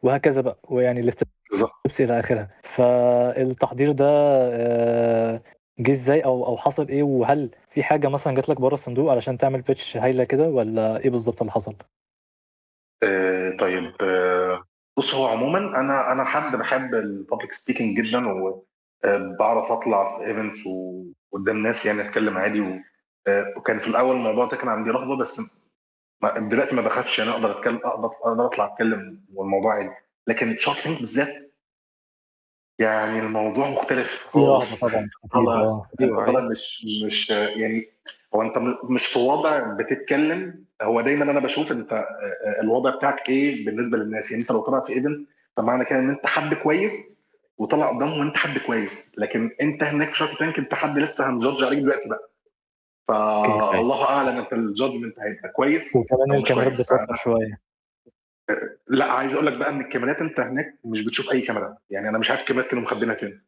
وهكذا بقى، ويعني بالظبط. الستبس الى اخرها. فالتحضير ده جه ازاي او حصل ايه؟ وهل في حاجه مثلا جات لك بره الصندوق علشان تعمل بيتش هايله كده، ولا ايه بالظبط اللي حصل؟ طيب، بص، هو عموما انا حد بحب البابليك سبيكنج جدا، وبعرف اطلع في ايفنتس وقدام ناس يعني اتكلم عادي. وكان في الاول الموضوع ده كان عندي رهبه، بس دلوقتي ما بخافش يعني، اقدر اتكلم، اقدر اطلع اتكلم والموضوع عادي. لكن شارك تانك بالذات يعني الموضوع مختلف في رهبه خالص. طبعا اكيد. طالع اه انت ايوه طالع ايوه مش يعني، هو انت مش في وضع بتتكلم. هو دايما انا بشوف انت الوضع بتاعك ايه بالنسبه للناس. يعني انت لو طالع في ايفنت، فمعنى كده ان انت حد كويس وطلع قدامهم وانت حد كويس، لكن انت هناك في شارك تانك انت حد لسه هنجادج عليك دلوقتي بقى. اوكي. ايوه فالله اعلم انت الجادجمنت هيبقى كويس وكمان او مش الكاميرات كويس. بتوتر شويه. لا، عايز اقول لك بقى ان الكاميرات انت هناك مش بتشوف اي كاميرا. يعني انا مش عارف الكاميرات كانوا مخبينها فين.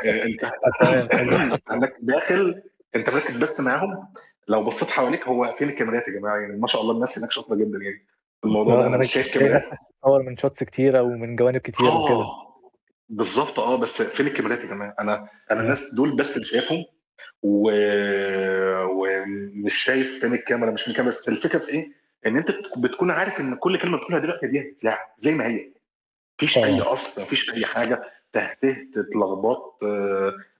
انت تمام حلو. انك داخل، انت مركز بس معاهم. لو بصيت حواليك، هو فين الكاميرات يا جماعه؟ يعني ما شاء الله الناس هناك شاطره جدا يعني. الموضوع ده انا مش شايف تلاقي كاميرات. نفسك بتتصور من شوتس كتيره ومن جوانب كتير وكده. اه بالظبط. بس فين الكاميرات يا جماعه؟ انا الناس دول بس اللي شايفهم، و... ومش شايف فين الكاميرا، مش فين الكاميرا. بس الفكره في ايه؟ ان انت بتكون عارف ان كل كلمه بتقولها دلوقتي دي هتتذاع زي ما هي. مفيش اي طبعا. قص، مفيش اي حاجه تهته تتلخبط،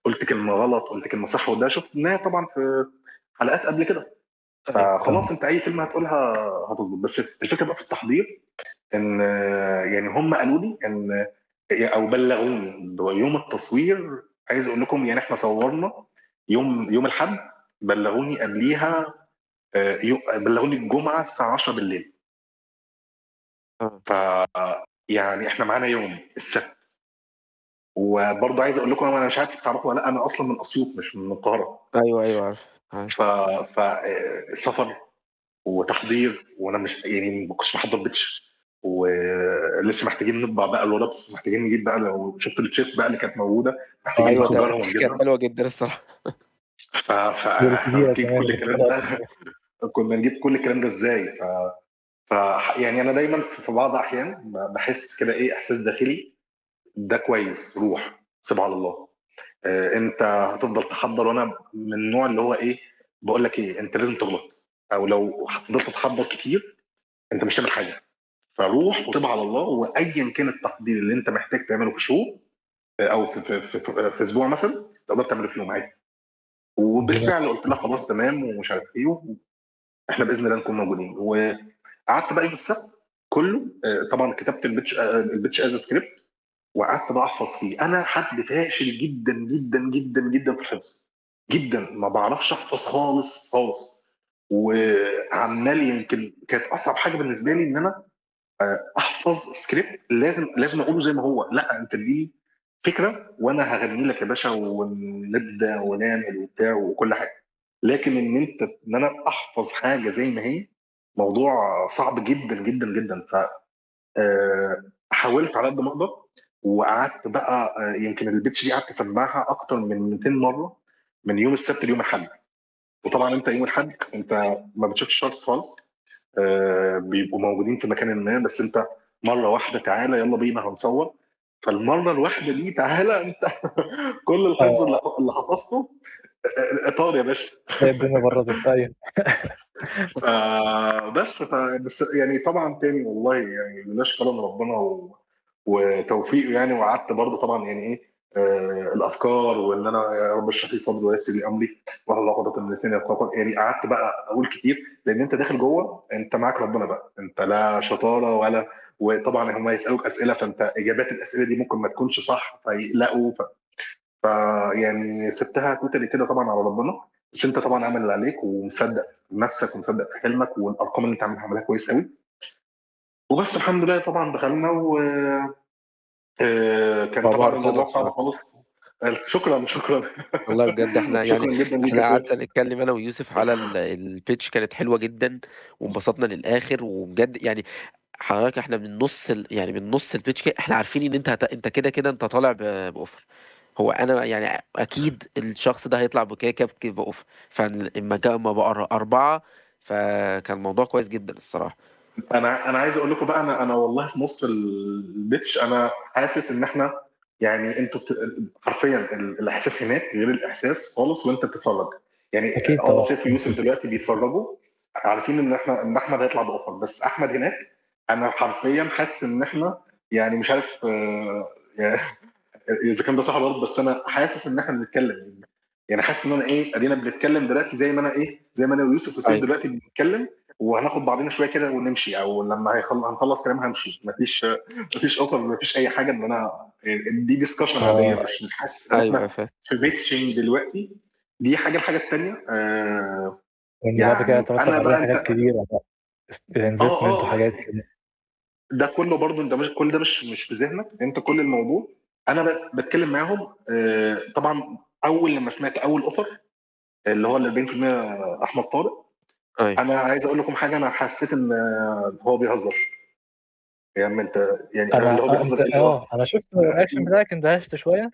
قلت كلمه غلط، قلت كلمه صح. وده شفناه طبعا في حلقات قبل كده. ايوه تمام. فخلاص انت اي كلمه هتقولها هتظبط. بس الفكره بقى في التحضير، ان يعني هم قالوا لي ان او بلغوني يوم التصوير. عايز اقول لكم يعني احنا صورنا يوم الاحد، بلغوني قبليها بلغوني الجمعه الساعه 10 بالليل. اه ف يعني احنا معانا يوم السبت. وبرضه عايز اقول لكم، انا مش عارف تعرفوا ولا لا، انا اصلا من اسيوط مش من القاهره. ايوه ايوه عارف. ف سفر وتحضير، وانا مش يعني ما كنتش محضر بيتش، ولسه محتاجين نطبع بقى الورقس، محتاجين نجيب بقى، لو شفت التشيس بقى اللي كانت موجوده محتاجين ايوه ده نأجرها دي كانت ونجيبها. حلوه جدا الصراحه. فاحنا والكبيرة هنجيب كمان كل اللي كانت الكلام طالعة ده. كبيرة. كنا نجيب كل الكلام ده ازاي؟ ف يعني انا دايما في بعض الاحيان بحس كده ايه، احساس داخلي ده كويس، روح سيب على الله. انت هتفضل تحضر، وانا من النوع اللي هو ايه، بقول لك ايه، انت لازم تغلط، او لو فضلت تحضر كتير انت مش تعمل حاجه. فروح وسيب على الله، وايا كان التحضير اللي انت محتاج تعمله في شهور او في اسبوع مثلا، تقدر تعمله في يوم عادي. دي وبالفعل نقطة. قلت لها خلاص تمام ومش عارف ايه، احنا باذن الله نكون موجودين. وقعدت بقى يوم السبت كله، طبعا كتبت البيتش از سكريبت، وقعدت بقى احفظ فيه. انا حد فاشل جدا جدا جدا جدا في الحفظ، جدا ما بعرفش احفظ خالص خالص. وعمال، يمكن كانت اصعب حاجه بالنسبه لي ان انا احفظ سكريبت لازم اقوله زي ما هو. لا، انت دي فكره وانا هغني لك يا باشا ونبدا ونعمل وبتاع وكل حاجه. لكن ان انا احفظ حاجه زي ما هي، موضوع صعب جدا جدا جدا. ف حاولت على قد ما اقدر، وقعدت بقى يمكن البيتش دي قعدت اسمعها اكتر من 200 مره، من يوم السبت ليوم الاحد. وطبعا انت يوم الاحد انت ما بتشوفش شارت خالص، بيبقوا موجودين في مكان ما، بس انت مره واحده تعالى يلا بينا هنصور. فالمره الواحده دي تعالى انت كل الحفظ اه اللي حفظته طار يا باشا. هي الدنيا برضت. ايوه. بس يعني طبعا تاني والله يعني ملاش كلام ربنا وتوفيقه يعني. وقعدت برضه طبعا يعني ايه، الافكار، وان انا يا رب اشرح لي صدري ويسر لي امري واحلل عقدة من لساني يفقهوا قولي. يعني قعدت بقى اقول كتير، لان انت داخل جوه انت معاك ربنا بقى، انت لا شطاره ولا. وطبعا هم يسالوك اسئله، فانت اجابات الاسئله دي ممكن ما تكونش صح فيقلقوا. فيعني سبتها توتالي كده طبعا على ربنا. بس انت طبعا عامل اللي عليك ومصدق في نفسك ومصدق في حلمك، والارقام اللي انت عاملها كويس قوي. وبس الحمد لله طبعا دخلنا، كان طبعا وابهرتنا الموضوع صعب الصراحه. خالص. شكرا شكرا. والله بجد احنا يعني شكرا جدا ليك احنا يا قعدنا سيف. نتكلم انا ويوسف على البيتش، كانت حلوه جدا وانبسطنا للاخر وبجد يعني. حضرتك احنا من نص يعني من نص البيتش كده احنا عارفين ان انت كده كده انت طالع باوفر. هو انا يعني اكيد الشخص ده هيطلع بكده باوفر. فلما جاء ما بقى اربعه، فكان الموضوع كويس جدا الصراحه. انا عايز اقول لكم بقى، انا والله في نص البيتش انا حاسس ان احنا يعني انتوا حرفيا الاحساس هناك غير الاحساس خالص وانت بتتفرج. يعني اكيد طبعا. سيف ويوسف دلوقتي بيتفرجوا عارفين ان احمد هيطلع باوفر، بس احمد هناك انا حرفيا حاسس ان احنا يعني مش عارف يعني اذا كان ده صح برضه، بس انا حاسس ان احنا بنتكلم. يعني حاسس ان انا ايه، ادينا بنتكلم دلوقتي زي ما انا ايه، زي ما انا ويوسف وسيف ايوه دلوقتي بنتكلم، وهناخد بعضنا شويه كده ونمشي، او لما هنخلص كلام همشي. مفيش اوفر، مفيش اي حاجه. ان انا دي ديسكشن عاديه، اه مش حاسس ان ايوه احنا فاهم. في بيتشنج دلوقتي. دي حاجه. الحاجه الثانيه وان بعد كده يعني يترتب انا عليها بقى حاجات انت كبيرة بقى، انفستمنت اه وحاجات كده. ده كله برضو، انت كل ده مش في ذهنك انت، كل الموضوع انا بتكلم معاهم. طبعا اول لما سمعت اول اوفر اللي هو ال 40% احمد طارق، ايوه انا عايز اقول لكم حاجه، انا حسيت ان هو بيهزر. يعني انت يعني انا اللي انا هو بيهزر انت ايه اللي هو انا شفت الرياكشن بتاعك، اندهشت شوية.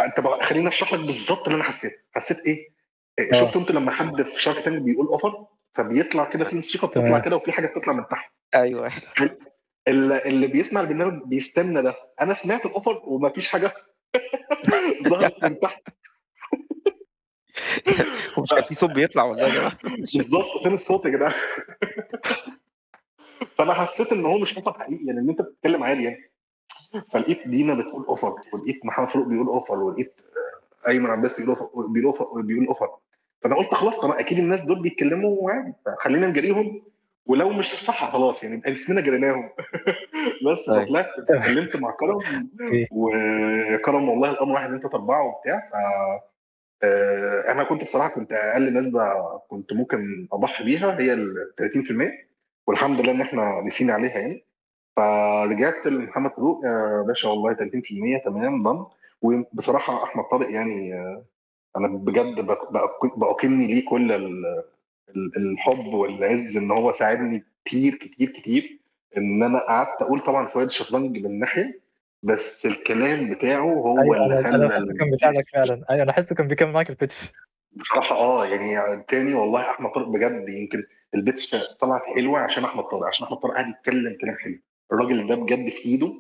انت بقى خليني اشرح لك بالظبط اللي انا حسيت ايه. شفت اه انت لما حد في شارك تانك بيقول اوفر، فبيطلع كده في موسيقى بتطلع تمام. كده وفي حاجه بتطلع من تحت. ايوه. اللي بيسمع البرنامج بيستنى ده. انا سمعت الاوفر ومفيش حاجه ظهرت من تحت. ومش كان في صوت بيطلع ولا إيه يا جماعه؟ بالظبط، فين الصوت يا جدعان؟ فانا حسيت ان هو مش اوفر حقيقي، يعني ان انت بتتكلم عادي يعني. فلقيت دينا بتقول اوفر، ولقيت محمد فاروق بيقول اوفر، ولقيت ايمن عباس بيقول اوفر. فانا قلت خلاص، طبعا اكيد الناس دول بيتكلموا عادي، فخلينا نجريهم. ولو مش صح خلاص يعني يبقى اسمنا جريناهم. بس ايوه فطلعت تمام. اتكلمت مع كرم، اوكي. وكرم والله الامر واحد انت تربعه وبتاع. انا كنت بصراحه كنت اقل نسبه كنت ممكن اضحي بيها هي ال 30%، والحمد لله ان احنا نسينا عليها يعني. فرجعت لمحمد فاروق يا باشا، والله 30% تمام ضن. وبصراحه احمد طارق يعني انا بجد بأكني ليه كل الحب والعز، ان هو ساعدني كتير كتير كتير. ان انا قعدت اقول طبعا فوائد الشطرنج من ناحيه، بس الكلام بتاعه هو ايوه، اللي انا خلى بحسه كان بيساعدك فعلا. ايوه، انا حاسه كان بيكمل معاك البيتش. بصراحه يعني تاني والله احمد طارق بجد يمكن البيتش طلعت حلوه عشان احمد طارق، عشان احمد طارق قاعد يتكلم كلام حلو. الراجل ده بجد في ايده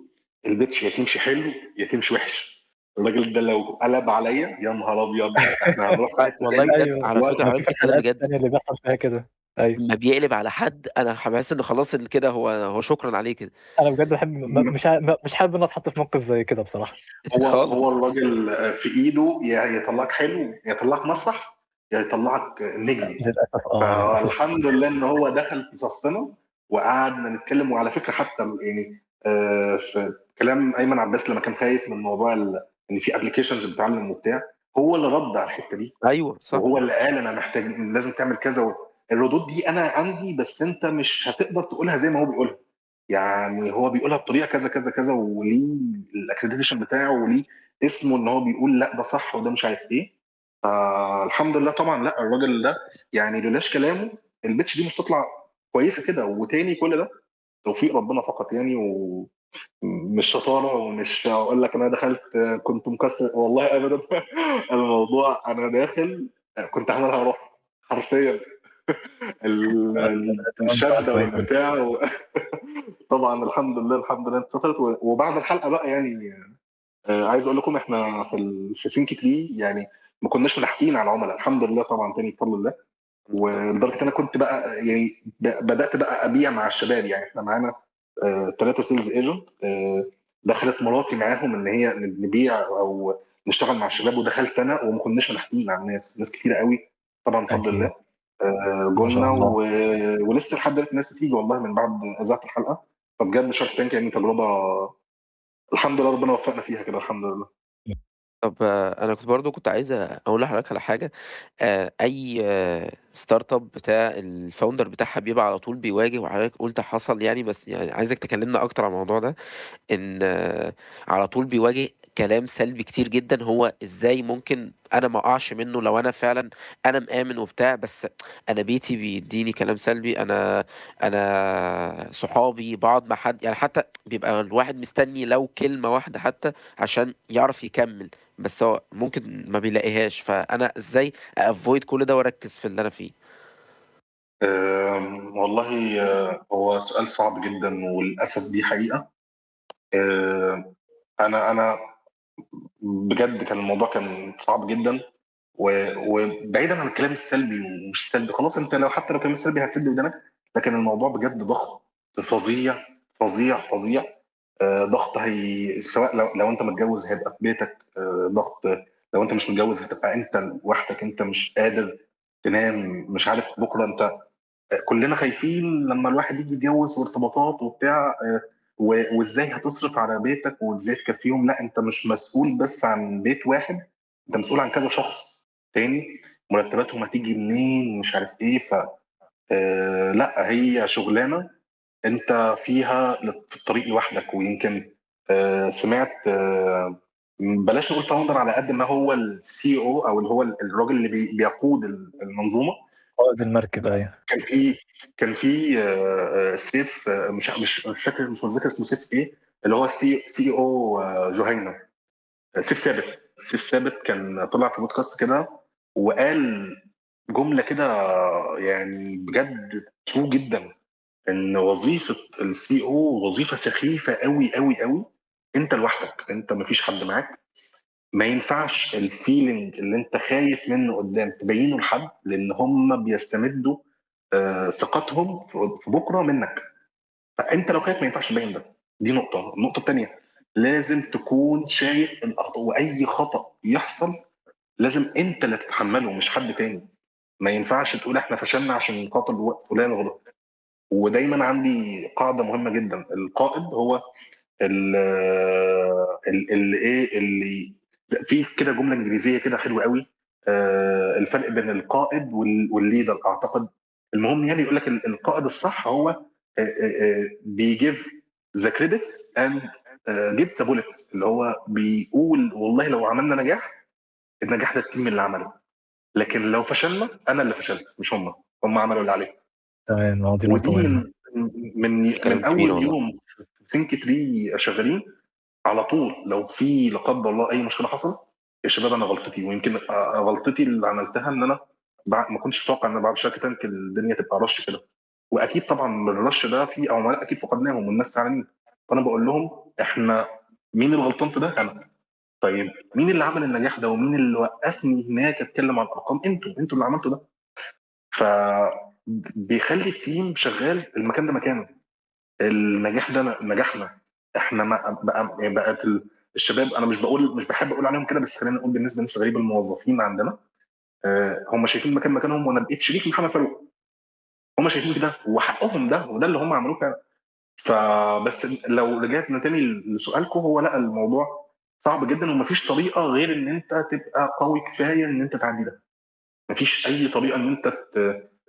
البيتش يا تمشي حلو يا تمشي وحش. الراجل ده لو قلب عليا يا نهار ابيض، احنا هنروح في حته والله تاني. بجد، ايوه، على فكره انا انا بشوف بتكلم الحلقات بجد. التانية اللي بيحصل فيها كده. ايوه، ما بيقلب على حد انا بحس ان خلاص اللي كده هو شكرا عليه كده. انا بجد بحب مش حابب ان أنا اتحط في موقف زي كده بصراحه. هو خالص. الراجل في ايده يا يطلعك حلو يا يطلعك مسرح يا يطلعك نجم. للاسف. فالحمد لله ان هو دخل في صفنا وقعدنا نتكلم. وعلى فكره حتى يعني في كلام ايمن عباس لما كان خايف من موضوع ان في ابلكيشنز بتعلم وبتاع، هو اللي رد على الحته دي. ايوه صح. وهو اللي قال انا محتاج لازم تعمل كذا. الردود دي انا عندي، بس انت مش هتقدر تقولها زي ما هو بيقولها. يعني هو بيقولها بطريقه كذا كذا كذا، وليه الاكريديشن بتاعه وليه اسمه ان هو بيقول لا ده صح وده مش عارف ايه. فالحمد لله طبعا. لا الراجل ده يعني لولاش كلامه البيتش دي مش تطلع كويسه كده. وتاني كل ده توفيق ربنا فقط يعني، ومش شطاره. ومش اقول لك انا دخلت كنت مكسر والله ابدا. الموضوع انا داخل كنت عاملها اروح حرفيا بس تمام، خلاص الشده كويس أوي. والبتاع طبعا الحمد لله الحمد لله اتسترت. وبعد الحلقه بقى يعني عايز اقول لكم احنا في سينك 3 يعني ما كناش ملاحقين على العملاء الحمد لله طبعا تاني بفضل الله. الحمد لله. ولدرجه انا كنت بقى يعني بدات بقى ابيع مع الشباب. يعني احنا معانا 3 سيلز ايجنت. دخلت مراتي معاهم ان هي نبيع او نشتغل مع الشباب، ودخلت انا وما كناش ملاحقين على ناس كتير قوي طبعا بفضل اكيد. الله. ما شاء جولنا الله. ولسه لحد دلوقتي الناس تيجي والله من بعد اذاعه الحلقه. فبجد شارك تانك يعني تجربه الحمد لله ربنا وفقنا فيها كده الحمد لله. طب انا كنت عايز اقول لحضرتك على حاجه. اي ستارت اب بتاع الفاوندر بتاعها بيبقى على طول بيواجه، وحضرتك قلت حصل يعني، بس يعني عايزك تكلمنا اكتر عن الموضوع ده. ان على طول بيواجه كلام سلبي كتير جدا. هو ازاي ممكن انا ما اقعش منه لو انا فعلا انا مآمن وبتاع، بس انا بيتي بيديني كلام سلبي، انا صحابي بقعد مع حد يعني، حتى بيبقى الواحد مستني لو كلمة واحدة حتى عشان يعرف يكمل، بس هو ممكن ما بيلاقيهاش. فانا ازاي افويد كل ده واركز في اللي انا فيه؟ والله هو سؤال صعب جدا وللاسف دي حقيقه. انا بجد كان الموضوع كان صعب جدا. وبعيدا عن الكلام السلبي ومش سلبي خلاص، انت لو حتى لو كلام سلبي هتسد ودانك. لكن الموضوع بجد ضغط فظيع فظيع فظيع. ضغط هي سواء لو انت متجوز هيبقى في بيتك ضغط. لو انت مش متجوز هتبقى انت لوحدك، انت مش قادر تنام مش عارف بكره. انت كلنا خايفين لما الواحد يجي يتجوز وارتباطات وبتاع وازاي هتصرف على بيتك وازاي تكفيهم. لا انت مش مسؤول بس عن بيت واحد، انت مسؤول عن كذا شخص تاني. مرتباتهم هتيجي منين مش عارف ايه. ف لا هي شغلانه انت فيها في الطريق لوحدك. ويمكن سمعت بلاش نقول فاوندر على قد ما هو السي او اللي هو الراجل اللي بيقود المنظومه. قائد المركب، ايوه. كان في كان في سيف مش فاكر مش متذكر اسمه سيف ايه، اللي هو سي او جهينه. سيف ثابت. سيف ثابت كان طلع في بودكاست كده وقال جمله كده يعني بجد ترو جدا. ان وظيفه السي او وظيفه سخيفه قوي قوي قوي. انت لوحدك، انت مفيش حد معاك. ما ينفعش الفيلينج اللي انت خايف منه قدام تبينه لحد، لان هم بيستمدوا ثقتهم في بكره منك. فانت لو خايف ما ينفعش تبين ده. دي نقطه. النقطه الثانيه لازم تكون شايف الاخطاء، واي خطا يحصل لازم انت اللي تتحمله مش حد تاني. ما ينفعش تقول احنا فشلنا عشان خاطر فلان غلط. ودايما عندي قاعده مهمه جدا: القائد هو اللي ايه اللي في كده جمله انجليزيه كده حلوه قوي. الفرق بين القائد والليدر اعتقد. المهم يعني يقول لك القائد الصح هو بيجيف ذا كريدتس اند جيت ذا بوليتس، اللي هو بيقول والله لو عملنا نجاح، النجاح ده التيم اللي عمله، لكن لو فشلنا انا اللي فشلت مش هم عملوا اللي عليهم. تمام، دي نقطة ودي مهمة. كلام من جميل اول والله. يوم في ثينك تري شغالين، على طول لو في لا قدر الله اي مشكله حصلت، يا شباب انا غلطتي، ويمكن غلطتي اللي عملتها ان انا ما كنتش اتوقع ان بعد شركه تانك الدنيا تبقى رش كده. واكيد طبعا الرش ده في عملاء اكيد فقدناهم والناس زعلانين، فانا بقول لهم احنا مين الغلطان في ده؟ انا. طيب مين اللي عمل النجاح ده ومين اللي وقفني هناك اتكلم عن الارقام؟ انتوا اللي عملتوا ده. فبيخلي التيم شغال، المكان ده مكانه، النجاح ده نجاحنا احنا. ما بقى يعني بقت الشباب، انا مش بحب اقول عليهم كده، بس خلينا نقول بالنسبه للناس غريب الموظفين عندنا، هم شايفين المكان مكانهم، وانا بقيت شريك محمد فاروق، هم شايفين كده وحقهم ده، وده اللي هم عملوه فعلا. فبس لو رجعت تاني لسؤالكم، هو لا، الموضوع صعب جدا ومفيش طريقه غير ان انت تبقى قوي كفايه ان انت تعدي ده. مفيش اي طريقه ان انت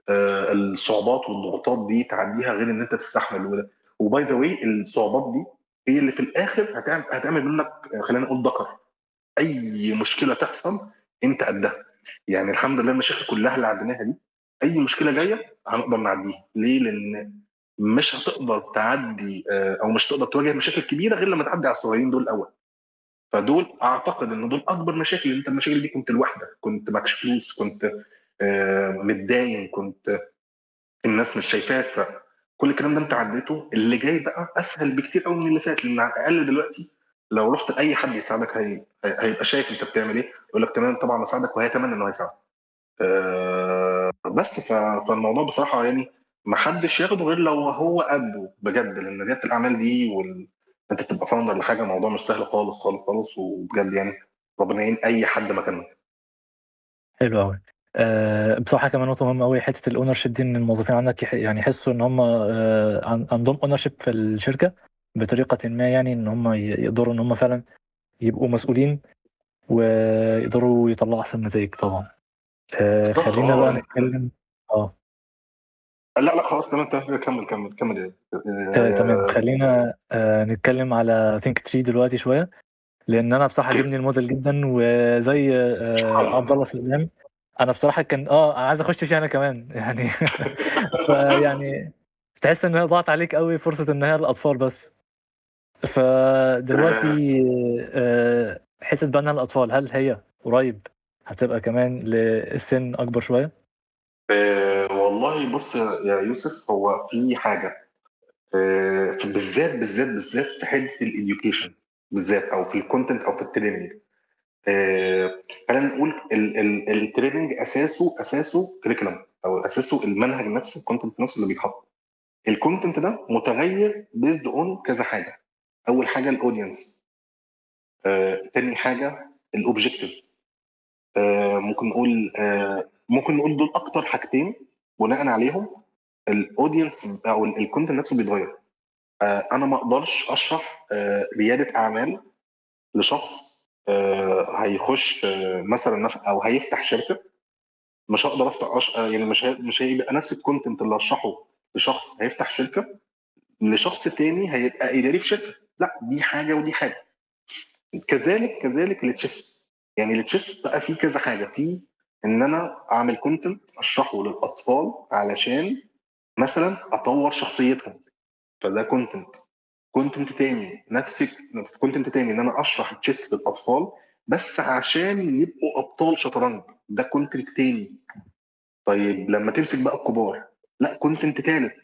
الصعوبات والضغوطات دي تعديها غير ان انت تستحمل وده. وباي ذا واي الصعوبات دي هي اللي في الاخر هتعمل منك خلينا نقول ذكر. اي مشكله تحصل انت قدها. يعني الحمد لله المشاكل كلها اللي عديناها دي، اي مشكله جايه هنقدر نعديها. ليه؟ لان مش هتقدر تعدي او مش هتقدر تواجه مشاكل كبيره غير لما تعدي على الصغيرين دول الاول. فدول اعتقد ان دول اكبر مشاكل. انت المشاكل دي كنت لوحدك، كنت معكش فلوس، كنت متداين، كنت الناس مش شايفاك، فكل الكلام ده انت عديته. اللي جاي بقى اسهل بكتير قوي من اللي فات، لان على الاقل دلوقتي لو رحت لاي حد يساعدك هيبقى شايف انت بتعمل ايه، يقول لك تمام طبعا اساعدك، وهيتمنى انه يساعدك. بس فالموضوع بصراحه يعني ما حدش ياخده غير لو هو قده بجد، لان رياده الاعمال دي انت تبقى فاوندر لحاجه، موضوع مش سهل خالص خالص خالص، وبجد يعني ربنا يعين اي حد مكانه. حلو قوي. بصراحة كمان نقطة مهمة قوي، حتة الاونر شيب دي، ان الموظفين عندك يعني يحسوا ان هم عندهم اونر شيب في الشركة بطريقة ما، يعني ان هم يقدروا ان هم فعلا يبقوا مسؤولين ويقدروا يطلعوا احسن نتائج طبعا. بالظبط. خلينا بقى اه نتكلم. اه لا لا خلاص تمام تمام، كمل كمل كمل. تمام، خلينا نتكلم على ثينك تري دلوقتي شوية، لان انا بصراحة اوكي. عجبني الموديل جدا، وزي عبد الله سلام، انا بصراحة كان عايز اخش فيه انا كمان يعني. فيعني تحس ان هي ضاعت عليك قوي فرصة ان هي الاطفال بس. فدلوقتي آه، حتة بقى انها الاطفال، هل هي قريب هتبقى كمان للسن اكبر شوية؟ والله بص يا يوسف، هو في حاجه بالذات بالذات بالذات في حته الاديوكيشن بالذات، او في الكونتنت او في التريننج. خلينا نقول التريننج اساسه كريكولم، او اساسه المنهج نفسه، الكونتنت نفسه اللي بيتحط. الكونتنت ده متغير بيزد اون كذا حاجه. اول حاجه الاودينس، تاني حاجه الاوبجيكتيف. ممكن نقول دول اكتر حاجتين بناء عليهم الاودينس او الكونتنت نفسه بيتغير. انا ما اقدرش اشرح رياده اعمال لشخص هيخش مثلا او هيفتح شركه. مش هقدر افتح يعني مش هيبقى نفس الكونتنت اللي اشرحه لشخص هيفتح شركه لشخص تاني هيبقى اداري في شركه. لا، دي حاجه ودي حاجه. كذلك التشيس. يعني التشيس بقى فيه كذا حاجه، فيه ان انا اعمل كونتنت اشرحه للاطفال علشان مثلا اطور شخصيتهم، فده كونتنت تاني. كونتنت تاني ان انا اشرح تشيس للاطفال بس عشان يبقوا ابطال شطرنج، ده كونتنت تاني. طيب لما تمسك بقى الكبار، لا، كونتنت تالت.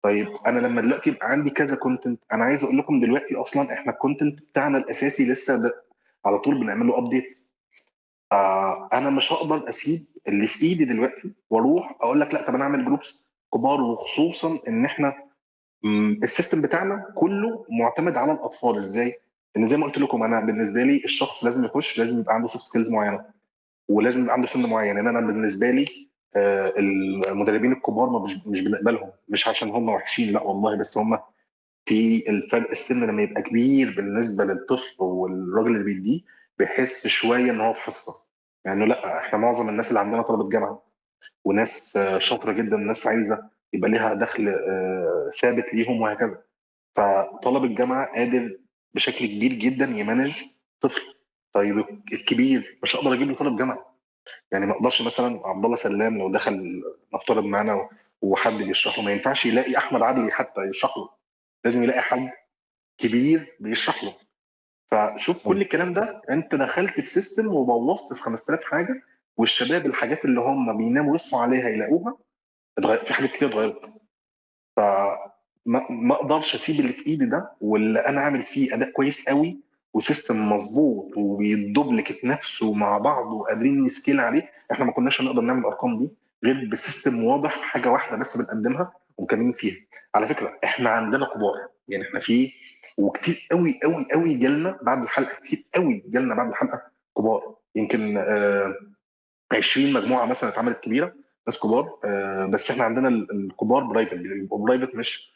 طيب انا لما دلوقتي يبقى عندي كذا كونتنت، انا عايز اقول لكم دلوقتي اصلا احنا الكونتنت بتاعنا الاساسي لسه ده على طول بنعمل له ابديت. انا مش هقدر اسيب اللي في ايدي دلوقتي واروح اقول لك لا طب انا اعمل جروبس كبار، وخصوصا ان احنا السيستم بتاعنا كله معتمد على الاطفال. ازاي؟ ان زي ما قلت لكم، انا بالنسبه لي الشخص لازم يخش، لازم يبقى عنده سوفت سكيلز معينه، ولازم يبقى عنده سن معين. يعني انا بالنسبه لي المدربين الكبار ما مش بنقبلهم، مش عشان هم وحشين لا والله، بس هم في الفرق السن لما يبقى كبير بالنسبه للطفل والراجل اللي بيديه، بيحس شويه ان هو في حصه. يعني لا، احنا معظم الناس اللي عندنا طلبه جامعه، وناس شاطره جدا، ناس عايزه يبقى ليها دخل ثابت ليهم وهكذا. فطالب الجامعه قادر بشكل كبير جدا يمانج طفل. طيب الكبير مش هقدر اجيب له طالب جامعه. يعني ما اقدرش مثلا عبد الله سلام لو دخل نفترض معانا وحد بيشرح له، ما ينفعش يلاقي احمد عدلي حتى يشرح له، لازم يلاقي حد كبير بيشرح له. فشوف كل الكلام ده، انت دخلت في سيستم وبوظت في 5000 حاجه، والشباب الحاجات اللي هم بيناموا يصحوا عليها يلاقوها في حاجات كتير اتغيرت. ما اقدرش اسيب اللي في ايدي ده واللي انا عامل فيه اداء كويس قوي وسيستم مظبوط وبيدوبلكت نفسه مع بعض وقادرين نسكيل عليه. احنا ما كناش هنقدر نعمل الارقام دي غير بسيستم واضح، حاجه واحده بس بنقدمها ومكملين فيها. على فكره احنا عندنا كبار، يعني احنا في وكتير قوي قوي قوي جالنا بعد الحلقه، كتير قوي جالنا بعد الحلقه كبار. يمكن 20 مجموعه مثلا اتعملت كبيره، ناس كبار. بس احنا عندنا الكبار برايفت، بيبقوا برايفت مش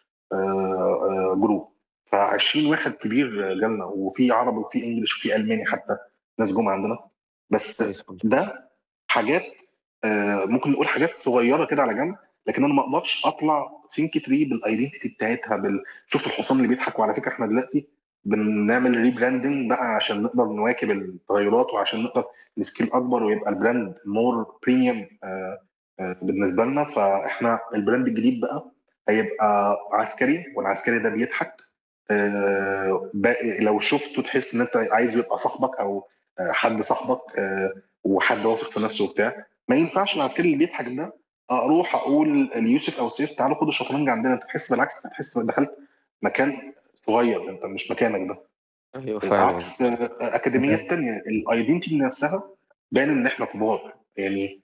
جروب. ف 20 واحد كبير جالنا، وفي عربي وفي انجلش وفي الماني حتى، ناس جم عندنا. بس كويس والله. ده حاجات ممكن نقول حاجات صغيره كده على جنب، لكن انا ما اقدرش اطلع سينك تري بالايدنتي بتاعتها شفت الحصان اللي بيضحك. وعلى فكره احنا دلوقتي بنعمل ريبراندنج بقى عشان نقدر نواكب التغيرات، وعشان نقدر نسكيل اكبر ويبقى البراند مور بريميوم بالنسبه لنا. فاحنا البراند الجديد بقى هيبقى عسكري، والعسكري ده بيضحك. لو شفته تحس ان انت عايزه يبقى صاحبك، او حد صاحبك وحد واثق في نفسه وبتاع. ما ينفعش العسكري اللي بيضحك ده اروح اقول ليوسف او سيف تعالوا خدوا الشطرنج عندنا. انت تحس بالعكس، تحس انك دخلت مكان صغير، انت مش مكانك ده. ايوه فاهم عكس قصدك. اكاديميات تانية الايدنتي نفسها باين ان احنا كبار يعني.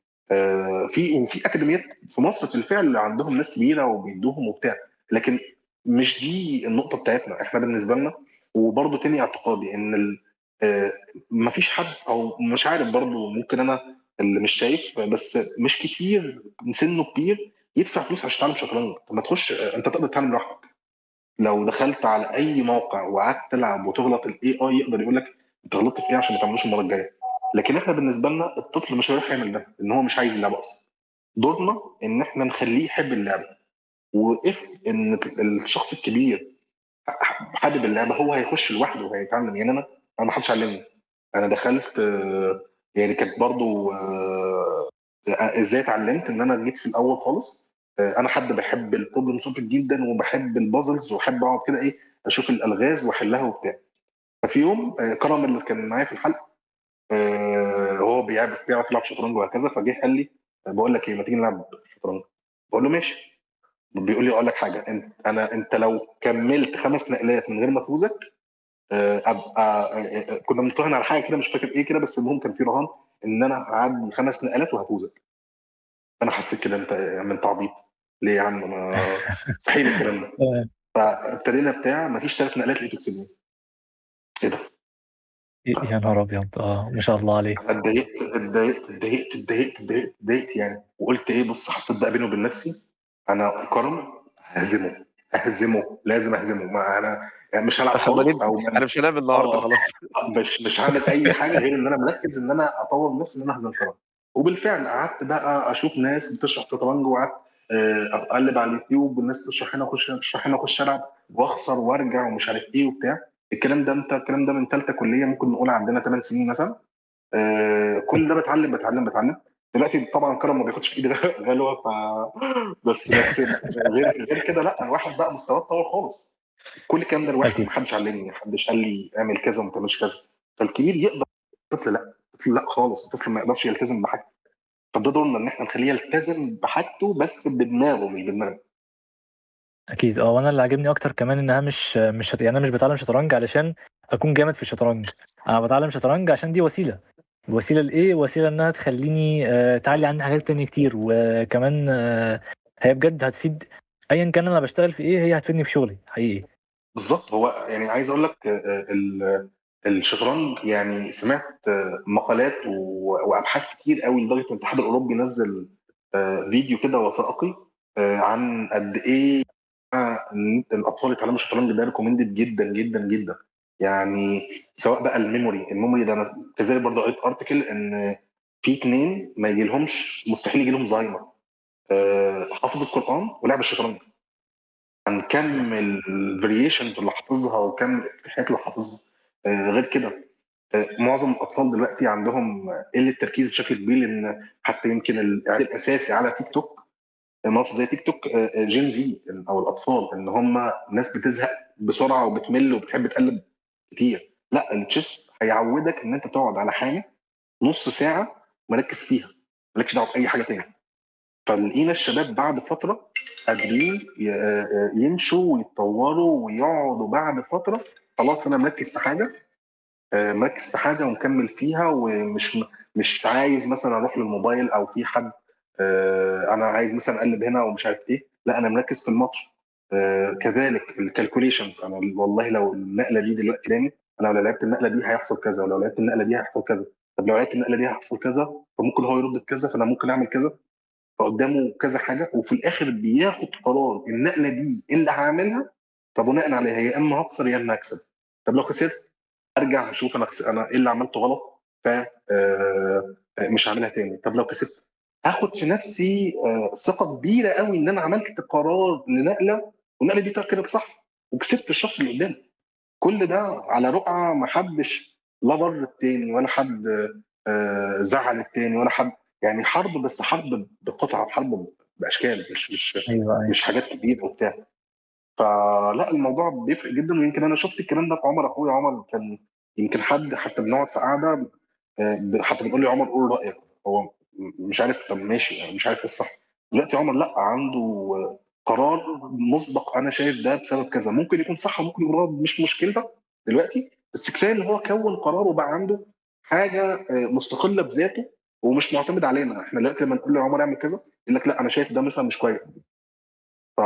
وفي اكاديميات في مصر بالفعل عندهم ناس كبيره وبيدوهم وبتاع، لكن مش دي النقطه بتاعتنا احنا بالنسبه لنا. وبرضه تاني اعتقادي ان مفيش حد، او مش عارف برضه، ممكن انا اللي مش شايف، بس مش كتير سنه كبير يدفع فلوس عشان يتعلم شطرنج. طب ما تخش انت تقدر تتعلم لوحدك. لو دخلت على اي موقع وقعدت تلعب وتغلط، الاي اي يقدر يقول لك انت غلطت في ايه عشان ما تعملوش المره الجايه. لكن احنا بالنسبه لنا الطفل مش هيروح يعمل ده، ان هو مش عايز اللعبه اصلا. دورنا ان احنا نخليه يحب اللعبه. واف ان الشخص الكبير حابب اللعبه، هو هيخش لوحده وهيتعلم. يعني انا ما حدش علمني. انا دخلت يعني كانت برضو ازاي اتعلمت ان انا جيت في الاول خالص. انا حد بحب البروبلم سولفنج جدا، وبحب البازلز، وبحب اقعد كده ايه اشوف الالغاز واحلها وبتاع. ففي يوم كرم اللي كان معايا في الحلقه هو بيعرف يلعب شطرنج وهكذا، فجه قال لي بقول لك ايه، ما تيجي نلعب شطرنج؟ بقول له ماشي. بيقول لي اقول لك حاجه، انت لو كملت 5 نقلات من غير ما تفوزك ابقى كنا بنتراهن على حاجه كده مش فاكر ايه كده، بس المهم كان في رهان ان انا هعدي 5 نقلات وهفوزك. انا حسيت كده انت يا عم انت عبيط ليه يا عم، انا مستحيل الكلام ده. فابتدينا بتاع ما فيش 3 نقلات لقيته كسبني. ايه ده؟ يا نهار ابيض، ما شاء الله عليه. انا اتضايقت يعني. وقلت ايه، بص حطيت بقى بيني وبين نفسي انا كرم ههزمه لازم اهزمه. ما انا يعني مش هلعب خالص، خمنت او انا مش هنام النهارده اه خلاص. مش هعمل اي حاجه غير ان انا مركز ان انا اطور نفسي ان انا اهزم كرم. وبالفعل قعدت بقى اشوف ناس بتشرح شطرنج، وقعدت اقلب على اليوتيوب والناس تشرح هنا، اخش تشرح هنا، اخش العب واخسر وارجع ومش عارف ايه وبتاع. الكلام ده من ثالثه كليه، ممكن نقول عندنا 8 سنين مثلا. كل ده بتعلم. دلوقتي طبعا كرم ما بياخدش في ايدي غلوه. بس غير كده لا، الواحد بقى مستواه اتطور خالص. كل الكلام ده الواحد اكيد ما حدش علمني، ما حدش قال لي اعمل كذا وما تعملش كذا. فالكبير يقدر، الطفل لا. الطفل لا خالص، الطفل ما يقدرش يلتزم بحاجه. فده دورنا ان احنا نخليه يلتزم بحاجته بس بدماغه مش بدماغه. اكيد. وانا اللي عاجبني اكتر كمان انها يعني انا مش بتعلم شطرنج علشان اكون جامد في الشطرنج. انا بتعلم شطرنج عشان دي وسيله لايه، وسيله انها تخليني تعلي عندي حاجات تانية كتير. وكمان هي بجد هتفيد ايا كان انا بشتغل في ايه، هي هتفيدني في شغلي حقيقي. بالظبط. هو يعني عايز اقول لك الشطرنج، يعني سمعت مقالات وابحاث كتير قوي، لدرجه ان الاتحاد الاوروبي نزل فيديو كده وثائقي عن قد ايه ان الاطفال يتعلموا الشطرنج. ده ريكومندد جدا جدا جدا. يعني سواء بقى الميموري ده، انا كذلك برضه قريت ارتكل ان في 2 ما يجيلهمش، مستحيل يجيلهم زهايمر، حافظ القرآن ولعب الشطرنج. عن كم الفاريشنز اللي حافظها وكم الافتتاحات اللي حافظها. غير كده معظم الاطفال دلوقتي عندهم قله تركيز بشكل كبير، لان حتى يمكن الاعداد الاساسي على تيك توك، منصه زي تيك توك، جين زي او الاطفال، ان هم ناس بتزهق بسرعه وبتمل وبتحب تقلب كتير. لا، التشيس هيعودك ان انت تقعد على حاجه نص ساعه مركز فيها، مالكش دعوه باي حاجه تاني. فلقينا الشباب بعد فتره قادرين يمشوا ويتطوروا ويقعدوا بعد فتره. خلاص انا مركز في حاجه، مركز في حاجه ومكمل فيها، ومش عايز مثلا اروح للموبايل او في حد انا عايز مثلا اقلب هنا ومش عارف ايه. لا، انا مركز في الماتش. كذلك الكالكوليشنز، انا والله لو النقله دي دلوقتي تاني، انا لو لعبت النقله دي هيحصل كذا، ولو لعبت النقله دي هيحصل كذا. طب لو لعبت النقله دي هيحصل كذا، فممكن هو يرد بكذا، فانا ممكن اعمل كذا. فقدامه كذا حاجه، وفي الاخر بياخد قرار النقله دي اللي هعملها، فبناء عليها يا اما هخسر يا اما هكسب. طب لو خسرت، ارجع اشوف انا ايه اللي عملته غلط، ف مش هعملها تاني. طب لو كسبت، هاخد في نفسي ثقه كبيره قوي ان انا عملت قرار لنقله، والنقله دي طلعت كده صح، وكسبت الشخص اللي قدامي. كل ده على رقعه، ما حدش لا ضر التاني ولا حد زعل التاني ولا حد. يعني حرب، بس حرب بقطعه، حرب باشكال، ايوه ايوه. مش حاجات كبيره وبتاع. فلا، الموضوع بيفرق جدا. ويمكن انا شفت الكلام ده في عمر اخويا. عمر كان يمكن حد حتى بنقعد في قعده، حتى بنقول لي عمر قول رايك، هو مش عارف. طب ماشي، يعني مش عارف ايه الصح. دلوقتي عمر لا عنده قرار مسبق، انا شايف ده بسبب كذا، ممكن يكون صح ممكن يكون غلط، مش مشكلته دلوقتي. بس كفايه ان هو كون قرار وبقى عنده حاجه مستقله بذاته، ومش معتمد علينا احنا. دلوقتي لما نقول لعمر اعمل كذا، يقول لك لا انا شايف ده مثلا مش كويس. ف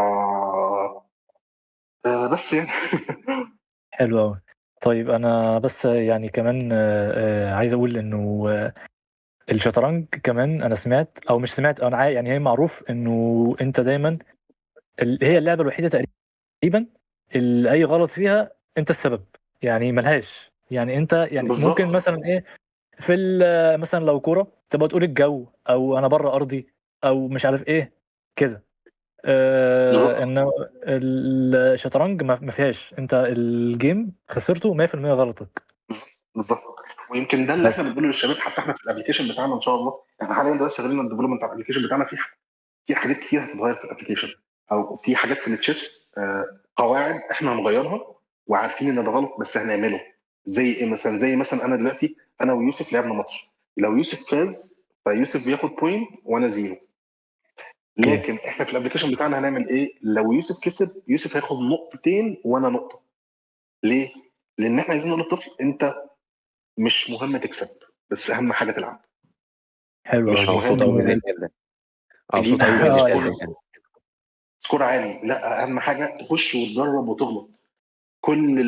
بس يعني. حلو قوي. طيب انا بس يعني كمان عايز اقول انه الشطرنج كمان انا سمعت او مش سمعت، انا يعني هي معروف انه انت دايما هي اللعبه الوحيده تقريبا اللي اي غلط فيها انت السبب. يعني ملهاش، يعني انت يعني ممكن بالظبط. مثلا ايه في مثلا لو كوره تبقى تقول الجو او انا بره ارضي او مش عارف ايه كده. بالظبط. ان الشطرنج ما فيهاش، انت الجيم خسرته 100% غلطك. بالظبط. ويمكن ده اللي احنا بس بنقوله للشباب. حتى احنا في الابلكيشن بتاعنا ان شاء الله، احنا حاليا دلوقتي شغالين على الديفلوبمنت على الابلكيشن بتاعنا. في حاجات كتير هتتغير في الابلكيشن، او في حاجات في التشيس، قواعد احنا هنغيرها وعارفين ان ده غلط بس هنعمله. زي ايه مثلا؟ زي مثلا انا دلوقتي انا ويوسف لعبنا ماتش، لو يوسف فاز فيوسف بياخد بوينت وانا زيرو. اوكي. لكن احنا في الابلكيشن بتاعنا هنعمل ايه؟ لو يوسف كسب، يوسف هياخد نقطتين وانا نقطه. ليه؟ لان احنا عايزين نقول للطفل انت مش مهم تكسب، بس اهم حاجه تلعب. حلو قوي مش دي مبسوط دي قوي من مهم الإرجال ده، تجيب مبسوط قوي من اه الإرجال يعني ده سكور، بجد. سكور عالي. لا، اهم حاجه تخش وتجرب وتغلط. كل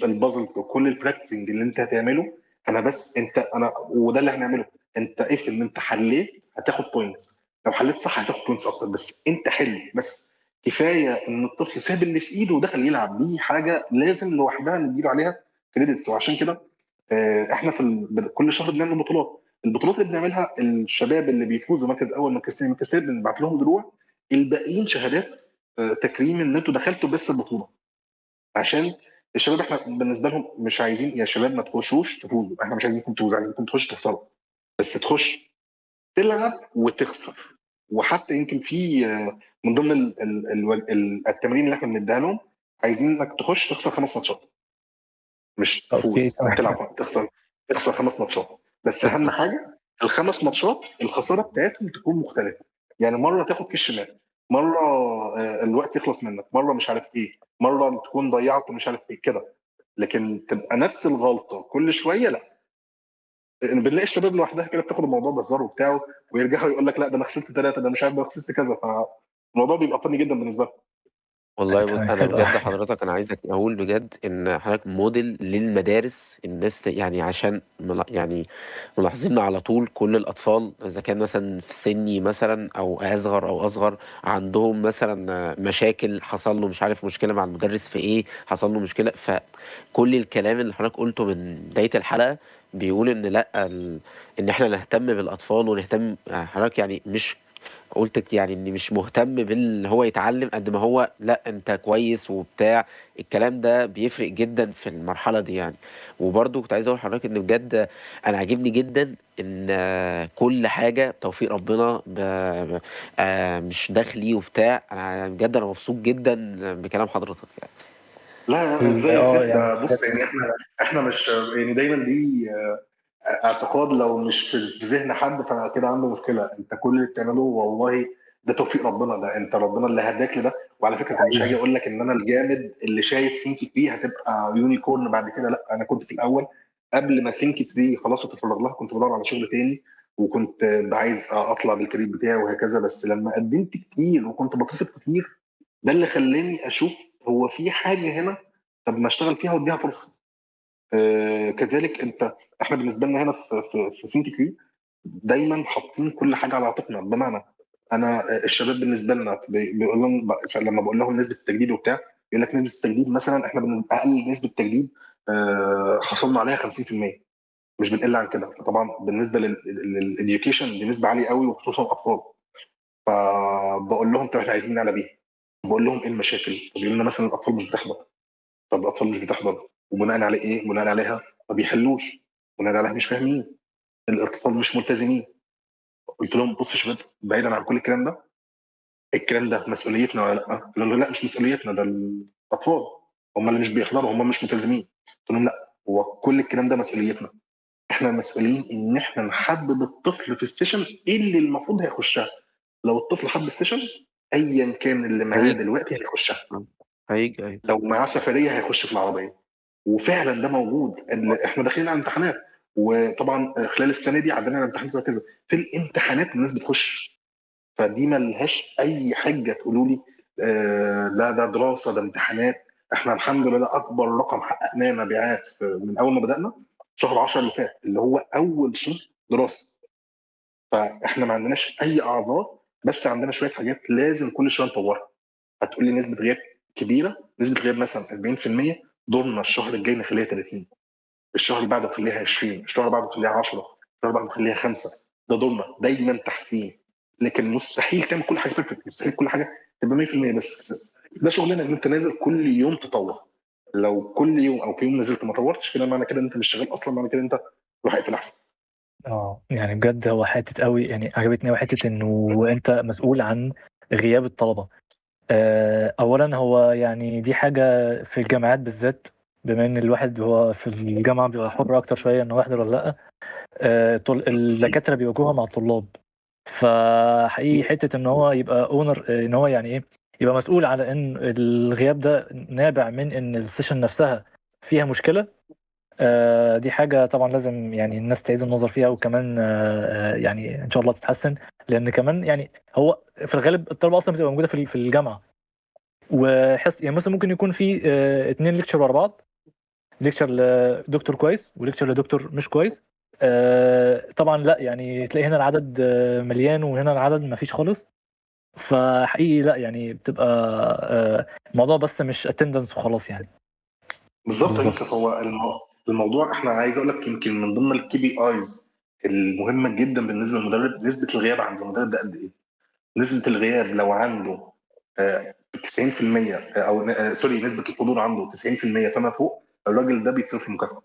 البازل وكل البراكتسنج اللي انت هتعمله، انا بس انا وده اللي هنعمله. انت اف ان انت حليت هتاخد بوينتس، لو حليت صح هتاخد بوينتس اكتر، بس انت حل بس. كفايه ان الطفل ساب اللي في ايده ودخل يلعب، دي حاجه لازم لوحدها نديله عليها كريدتس. وعشان كده احنا في كل شهر بنعمل بطولات. البطولات اللي بنعملها، الشباب اللي بيفوزوا مركز اول مركز ثاني مركز ثالث بنبعت لهم دروع، الباقيين شهادات تكريم ان انتوا دخلتوا بس البطوله. عشان الشباب احنا بالنسبه لهم مش عايزين يا شباب ما تخشوش تفوزوا، احنا مش عايزينكم تفوزوا، عايزينكم تخشوا تخسروا، بس تخش تلعب وتخسر. وحتى يمكن في من ضمن التمارين اللي احنا بنديها لهم، عايزين انك تخش تخسر 5 ماتشات، مش اوكي تفوز او تمام. تلعب تخسر 5 ماتشات. بس اهم حاجه ال5 ماتشات الخساره بتاعتهم تكون مختلفه. يعني مره تاخد كش مال، مره الوقت يخلص منك، مره مش عارف ايه، مره تكون ضيعت مش عارف ايه كده. لكن تبقى نفس الغلطه كل شويه لا. بنلاقي الشباب لوحدها كده بتاخد الموضوع بهزار وبتاعه، ويرجعوا يقول لك لا ده انا خسرت 3، ده مش عارف ده أنا خسرت كذا. فالموضوع بيبقى فني جدا بالنسبه لهم. والله تمام، انا حلو أوي. بجد حضرتك انا عايزك اقول بجد ان حضرتك موديل للمدارس، الناس يعني عشان يعني ملاحظين على طول كل الاطفال اذا كان مثلا في سني مثلا او اصغر او اصغر عندهم مثلا مشاكل، حصل له مش عارف مشكله مع المدرس في ايه، حصل له مشكله. فكل الكلام اللي حضرتك قلته من بدايه الحلقه بيقول ان لا ان احنا نهتم بالاطفال ونهتم. حضرتك يعني مش قلت يعني اني مش مهتم باللي هو يتعلم قد ما هو لا انت كويس وبتاع. الكلام ده بيفرق جدا في المرحلة دي يعني. وبرضو كنت عايز اقول لحضرتك ان بجد انا عاجبني جدا ان كل حاجة بتوفيق ربنا مش داخلي وبتاع. انا بجد انا مبسوط جدا بكلام حضرتك يعني. لا ازاي يا سيف؟ يعني ده بص يعني احنا مش يعني دايما دي اعتقاد لو مش في ذهن حد فكده عنده مشكله. انت كل اللي بتعمله والله ده توفيق ربنا، ده انت ربنا اللي هداك لده. وعلى فكره مش هاجي حقيقة. اقول لك ان انا الجامد اللي شايف ثينك فري هتبقى يونيكورن بعد كده، لا. انا كنت في الاول قبل ما ثينك فري خلاص اتفرغ لها كنت بدور على شغل تاني، وكنت عايز اطلع بالكارير بتاعي وهكذا. بس لما قدمت كتير وكنت بطلب كتير ده اللي خلاني اشوف هو في حاجه هنا، طب ما اشتغل فيها واديها فرصه. كذلك احنا بالنسبه لنا هنا في ثينك فري دايما حاطين كل حاجه على عاتقنا. بمعنى انا الشباب بالنسبه لنا بيقول لهم لما بقول لهم نسبه التجديد وبتاع، يقول لك نسبه التجديد مثلا احنا اقل نسبه تجديد حصلنا عليها 50%، مش بنقل عن كده. فطبعا بالنسبه للاديوكيشن دي نسبه عاليه قوي وخصوصا الاطفال. فبقول لهم طب احنا عايزين نعلى بيها. بقول لهم ايه المشاكل؟ فبيقولوا لنا مثلا الاطفال مش بتحضر. طب الاطفال مش بتحضر وبناء على ايه؟ بناء عليها ما بيحلوش، بناء عليها مش فاهمين، الاطفال مش ملتزمين. قلت لهم بص يا شباب، بعيدا عن كل الكلام ده، الكلام ده مسؤوليتنا ولا لا؟ قالوا لي لا مش مسؤوليتنا، ده الاطفال هم اللي مش بيحضروا، هم مش ملتزمين. قلت لهم لا، هو كل الكلام ده مسؤوليتنا. احنا مسؤولين ان احنا نحبب الطفل في السيشن اللي المفروض هيخشها. لو الطفل حب السيشن ايا كان اللي معاه هيجي دلوقتي هيخشها. هيجي ايوه. لو معاه سفريه هيخش في العربيه. وفعلا ده موجود. احنا داخلين على امتحانات، وطبعا خلال السنه دي عندنا الامتحانات وهكذا. في الامتحانات الناس بتخش. فدي ملهاش اي حجه تقولوا لي لا ده دراسه ده امتحانات. احنا الحمد لله اكبر رقم حققناه مبيعات من اول ما بدانا شهر 10 اللي فات، اللي هو اول شهر دراسه. فاحنا ما عندناش اي اعذار، بس عندنا شويه حاجات لازم كل شويه نطورها. هتقول لي نسبه غياب كبيره، نسبه غياب مثلا 40%، دورنا الشهر الجاي نخليها 30، الشهر اللي بعده نخليها 20، الشهر اللي بعده نخليها 10، الشهر اللي بعده نخليها 5. ده دورنا دايما تحسين. لكن مستحيل تعمل كل حاجه بيرفكت، مستحيل كل حاجه تبقى 100%. بس ده شغلنا ان انت نازل كل يوم تطور. لو كل يوم او في يوم نزلت ما طورتش كده معنى كده انت مش شغال اصلا، معنى كده انت روح اقفل احسن. يعني بجد هو حتة قوي، يعني عجبتني قوي حتة انه انت مسؤول عن غياب الطلبة. اولا هو يعني دي حاجة في الجامعات بالذات، بما ان الواحد هو في الجامعة بيبقى حر اكتر شوية انه يحضر ولا لا. الدكاترة بيواجهوها مع الطلاب. فحقيقي حتة ان هو يبقى اونر، ان هو يعني ايه، يبقى مسؤول على ان الغياب ده نابع من ان السيشن نفسها فيها مشكلة. دي حاجة طبعا لازم يعني الناس تعيد النظر فيها، وكمان يعني إن شاء الله تتحسن. لأن كمان يعني هو في الغالب الطلبة أصلا بتبقى موجودة في الجامعة، وحس يعني مثلا ممكن يكون في اتنين ليكتشر ورا بعض، ليكتشر لدكتور كويس وليكتشر لدكتور مش كويس. طبعا لا يعني تلاقي هنا العدد مليان وهنا العدد ما فيش خالص. فحقيقي لا يعني بتبقى الموضوع بس مش اتندنس وخلاص يعني. بالظبط يا بالظبط. يوسف. هو الموضوع احنا عايز اقول لك يمكن من ضمن الكي بي ايز المهمه جدا بالنسبه للمدرب نسبه الغياب عند المدرب ده قد ايه. نسبه الغياب لو عنده 90% او سوري نسبه الحضور عنده 90% فما فوق، الراجل ده بيتصرف مكافاه.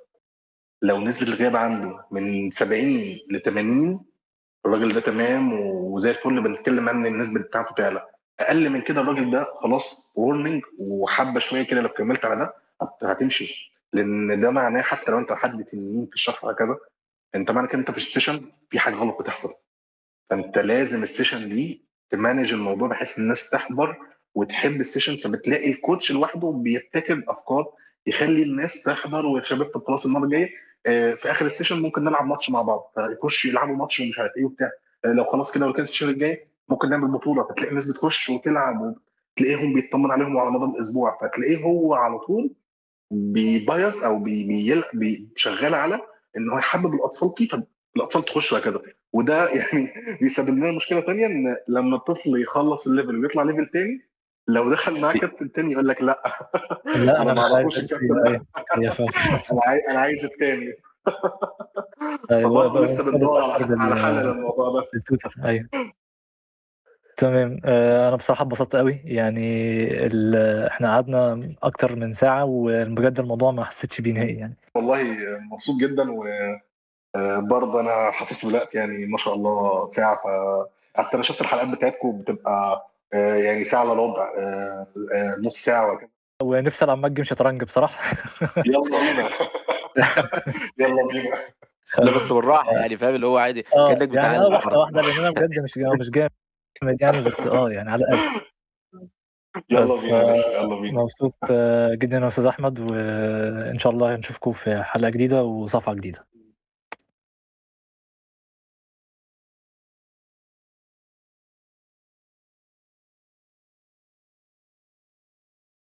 لو نسبه الغياب عنده من 70 ل 80، الراجل ده تمام وزي الفل، بنتكلم عن النسبه بتاعته تعلى. اقل من كده الراجل ده خلاص وورنينج، وحبه شويه كده لو كملت على ده هتمشي. لان ده معناه حتى لو انت حد تنين في الشرح هكذا، انت معنى كده انت في السيشن في حاجه غلط بتحصل. فانت لازم السيشن دي تمانج الموضوع بحيث الناس تحضر وتحب السيشن. فبتلاقي الكوتش لوحده بيبتكر افكار يخلي الناس تحضر. ويا شباب طب خلاص المره الجايه في اخر السيشن ممكن نلعب ماتش مع بعض، فيخش يلعبوا ماتش ومش عارف ايه وبتاع. لو خلاص كده لو كان السيشن الجاي ممكن نعمل بطوله، فتلاقي الناس بتخش وتلعب تلاقيهم بيطمن عليهم على مدى الاسبوع، فتلاقيه هو على طول بيبايس او شغال على ان هو يحبب الاطفال فيه، فالاطفال تخش وهكذا. وده يعني بيسبب لنا مشكله ثانيه، ان لما الطفل يخلص الليفل ويطلع ليفل تاني، لو دخل معاه كابتن تاني يقول لك لا لا انا انا ما مش عايز اعرفوش الكابتن ايوه ده، هي فعلا انا عايز التاني. ايوه فبرضه لسه بندور اكتر على حل للموضوع ده. بالتويتر. ايوه تمام. انا بصراحه اتبسطت قوي يعني. احنا قعدنا اكتر من ساعه وبجد الموضوع ما حسيتش بيه نهائي يعني. والله مبسوط جدا، وبرضه انا حاسس بالوقت يعني ما شاء الله ساعه. حتى انا شفت الحلقات بتاعتكم بتبقى يعني ساعه الا ربع، نص ساعه وكده. ونفسي العب ماج شطرنج بصراحه. يلا بينا يلا بينا. لا بس بالراحه يعني، فاهم اللي هو عادي كانك يعني بتعلم واحده حرف. واحده لان انا بجد مش جامد يعني، بس يعني على قد. يلا بس بينا يا باشا، يلا بينا. فمبسوط جدا يا استاذ احمد، وان شاء الله نشوفكم في حلقه جديده وصفحه جديده.